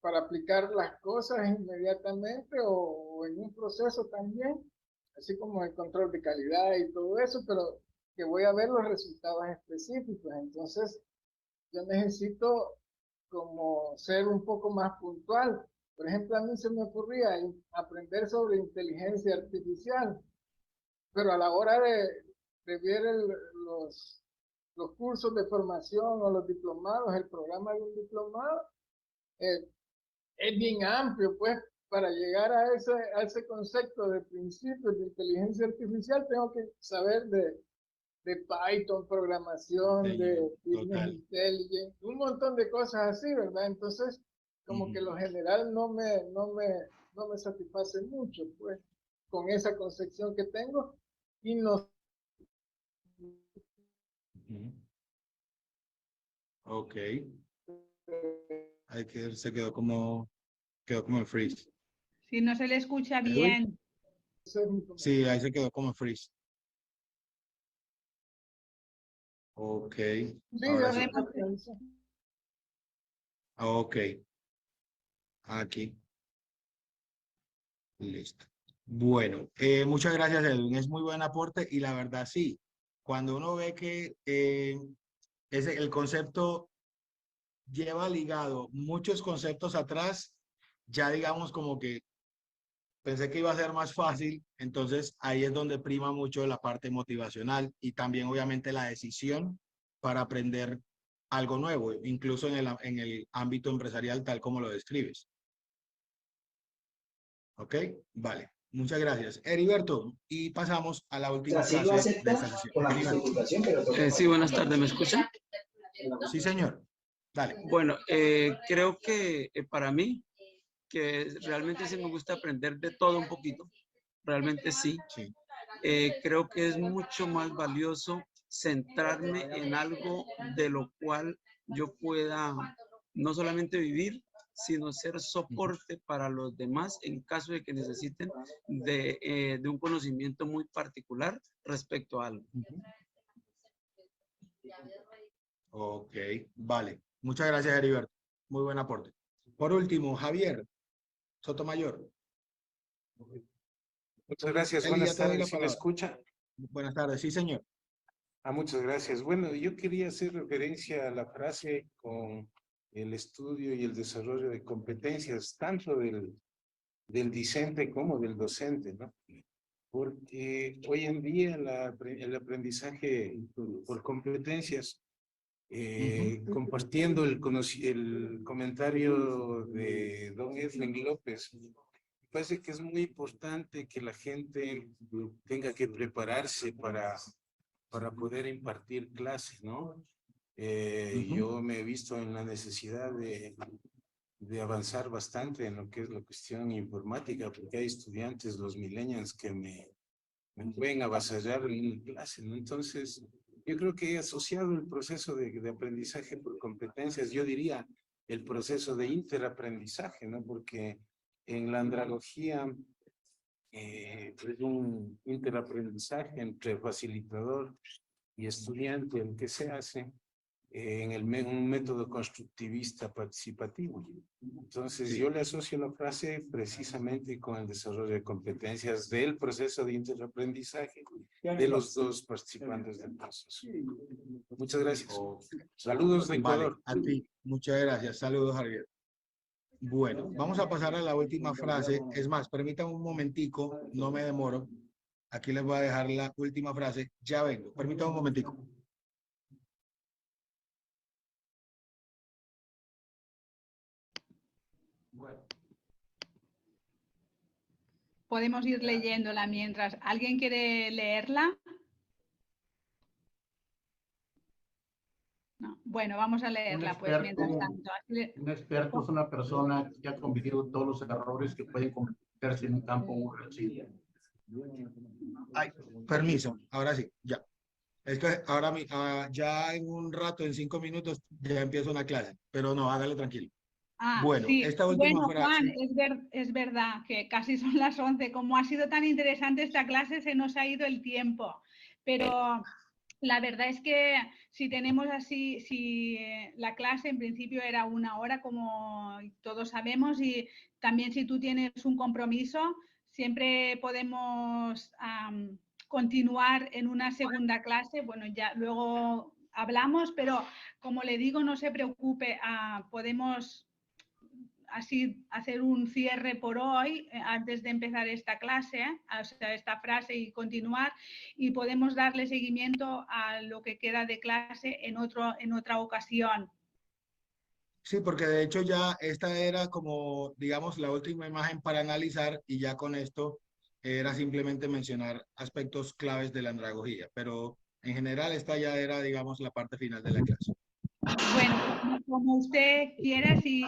Para aplicar las cosas inmediatamente o en un proceso también, así como el control de calidad y todo eso, pero que voy a ver los resultados específicos. Entonces, yo necesito como ser un poco más puntual. Por ejemplo, a mí se me ocurría aprender sobre inteligencia artificial, pero a la hora de ver los cursos de formación o los diplomados, el programa de un diplomado, es bien amplio, pues, para llegar a ese concepto de principios de inteligencia artificial, tengo que saber de Python, programación, de Business Intelligence, un montón de cosas así, ¿verdad? Entonces, como que lo general no me satisface mucho, pues, con esa concepción que tengo y no. Ok. Ahí se quedó como en freeze. Si no se le escucha bien. Sí, ahí se quedó como en freeze. Ok. Ahora sí. Ok. Aquí. Listo. Bueno, muchas gracias, Edwin. Es muy buen aporte y la verdad sí, cuando uno ve que el concepto lleva ligado muchos conceptos atrás, ya digamos como que pensé que iba a ser más fácil, entonces ahí es donde prima mucho la parte motivacional y también obviamente la decisión para aprender algo nuevo, incluso en el ámbito empresarial tal como lo describes. ¿Ok? Vale. Muchas gracias. Heriberto, y pasamos a la última Así lo frase de acepta esta sesión. con la Heriberto. justificación, pero Sí, buenas tardes, ¿me escuchan? Sí, señor. Dale. Bueno, creo que para mí, que realmente sí me gusta aprender de todo un poquito, realmente sí. Sí. Creo que es mucho más valioso centrarme en algo de lo cual yo pueda no solamente vivir, sino ser soporte para los demás en caso de que necesiten de un conocimiento muy particular respecto a algo. Ok, vale. Muchas gracias, Heriberto. Muy buen aporte. Por último, Javier Sotomayor. Muchas gracias. Eli, Buenas ya te doy la tardes. ¿Sí me palabra. escucha? Buenas tardes, sí, señor. Muchas gracias. Bueno, yo quería hacer referencia a la frase con el estudio y el desarrollo de competencias, tanto del discente como del docente, ¿no? Porque hoy en día el aprendizaje por competencias, compartiendo el comentario de don Edwin López, me parece que es muy importante que la gente tenga que prepararse para poder impartir clases, ¿no? Yo me he visto en la necesidad de avanzar bastante en lo que es la cuestión informática, porque hay estudiantes, los millennials, que me pueden avasallar en clase, ¿no? Entonces, yo creo que he asociado el proceso de aprendizaje por competencias, yo diría el proceso de interaprendizaje, ¿no? Porque en la andragogía es un interaprendizaje entre facilitador y estudiante, el que se hace en un método constructivista participativo. Entonces, yo le asocio la frase precisamente con el desarrollo de competencias del proceso de interaprendizaje de los dos participantes del proceso. Muchas gracias. Saludos de Ecuador. Vale, a ti. Muchas gracias. Saludos, Javier. Bueno, vamos a pasar a la última frase. Es más, permítanme un momentico, no me demoro. Aquí les voy a dejar la última frase. Ya vengo. Permítanme un momentico. Podemos ir leyéndola mientras. ¿Alguien quiere leerla? No. Bueno, vamos a leerla pues mientras tanto. Un experto es una persona que ha cometido todos los errores que pueden cometerse en un campo reducido. Ay, permiso, ahora sí, ya. Es que ahora ya en un rato, en 5 minutos, ya empiezo una clase, pero no, hágale tranquilo. Bueno, Sí. esta última Bueno, frase. Juan, es verdad que casi son las 11. Como ha sido tan interesante esta clase, se nos ha ido el tiempo. Pero la verdad es que si tenemos así, si la clase en principio era 1 hora, como todos sabemos, y también si tú tienes un compromiso, siempre podemos continuar en una segunda clase. Bueno, ya luego hablamos, pero como le digo, no se preocupe, podemos así hacer un cierre por hoy antes de empezar esta clase, o sea, esta frase y continuar, y podemos darle seguimiento a lo que queda de clase en otra ocasión. Sí, porque de hecho ya esta era como, digamos, la última imagen para analizar y ya con esto era simplemente mencionar aspectos claves de la andragogía, pero en general esta ya era, digamos, la parte final de la clase. Bueno, como usted quiera, si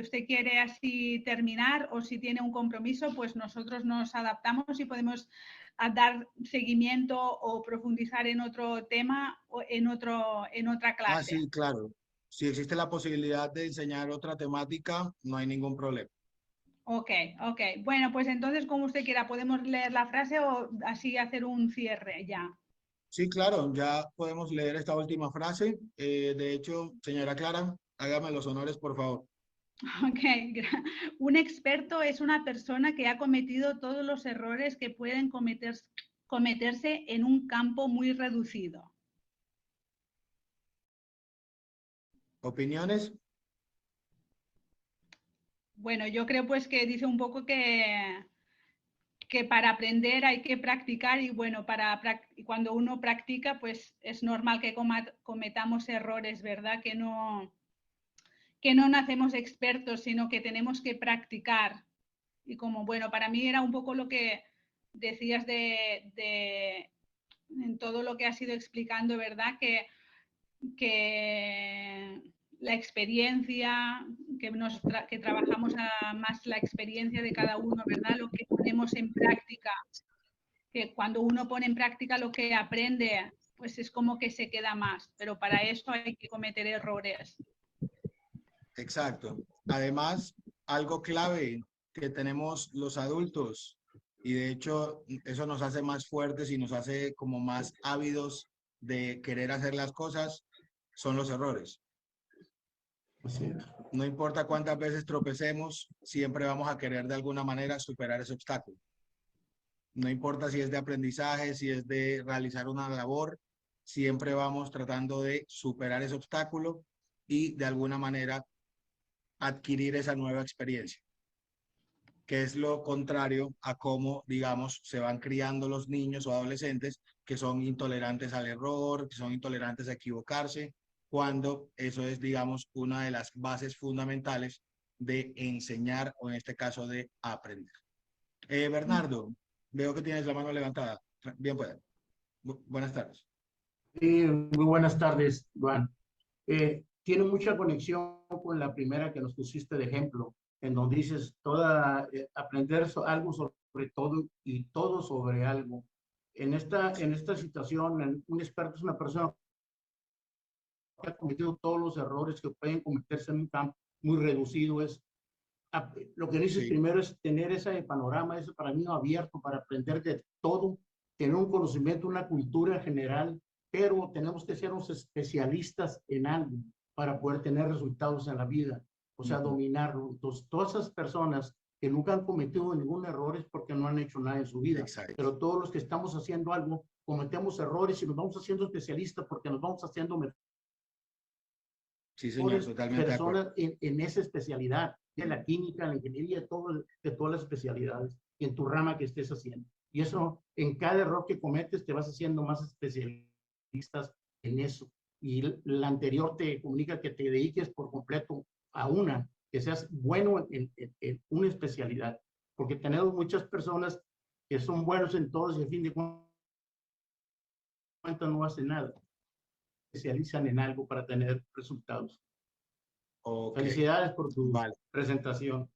usted quiere así terminar o si tiene un compromiso, pues nosotros nos adaptamos y podemos dar seguimiento o profundizar en otro tema o en otra clase. Ah, sí, claro. Si existe la posibilidad de enseñar otra temática, no hay ningún problema. Ok. Bueno, pues entonces como usted quiera, podemos leer la frase o así hacer un cierre ya. Sí, claro, ya podemos leer esta última frase. De hecho, señora Clara, hágame los honores, por favor. Ok, un experto es una persona que ha cometido todos los errores que pueden cometerse en un campo muy reducido. ¿Opiniones? Bueno, yo creo pues que dice un poco que para aprender hay que practicar y bueno, cuando uno practica pues es normal que cometamos errores, ¿verdad? Que no nacemos expertos, sino que tenemos que practicar. Y como, bueno, para mí era un poco lo que decías en todo lo que has ido explicando, ¿verdad? Que la experiencia, que trabajamos más la experiencia de cada uno, ¿verdad? Lo que ponemos en práctica, que cuando uno pone en práctica lo que aprende, pues es como que se queda más, pero para eso hay que cometer errores. Exacto. Además, algo clave que tenemos los adultos, y de hecho eso nos hace más fuertes y nos hace como más ávidos de querer hacer las cosas, son los errores. No importa cuántas veces tropecemos, siempre vamos a querer de alguna manera superar ese obstáculo. No importa si es de aprendizaje, si es de realizar una labor, siempre vamos tratando de superar ese obstáculo y de alguna manera adquirir esa nueva experiencia, que es lo contrario a cómo, digamos, se van criando los niños o adolescentes que son intolerantes al error, que son intolerantes a equivocarse, cuando eso es, digamos, una de las bases fundamentales de enseñar o en este caso de aprender. Bernardo, veo que tienes la mano levantada. Bien, puede. Buenas tardes. Muy buenas tardes, Juan. Tiene mucha conexión con la primera que nos pusiste de ejemplo, en donde dices aprender algo sobre todo y todo sobre algo. En esta situación, un experto es una persona que ha cometido todos los errores que pueden cometerse en un campo muy reducido. Lo que dices primero es tener ese panorama, ese panorama abierto para aprender de todo, tener un conocimiento, una cultura general, pero tenemos que ser unos especialistas en algo para poder tener resultados en la vida, o sea, dominarlo. Entonces, todas esas personas que nunca han cometido ningún error es porque no han hecho nada en su vida. Exacto. Pero todos los que estamos haciendo algo, cometemos errores y nos vamos haciendo especialistas porque nos vamos haciendo mejores. Sí, señor, totalmente personas en esa especialidad, en la química, la ingeniería, de todas las especialidades, y en tu rama que estés haciendo. Y eso, en cada error que cometes, te vas haciendo más especialistas en eso. Y la anterior te comunica que te dediques por completo a una, que seas bueno en una especialidad. Porque tenemos muchas personas que son buenos en todos y a fin de cuentas no hacen nada. Especializan en algo para tener resultados. Okay. Felicidades por tu presentación.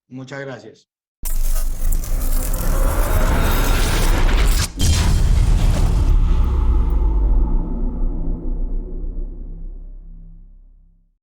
Muchas gracias.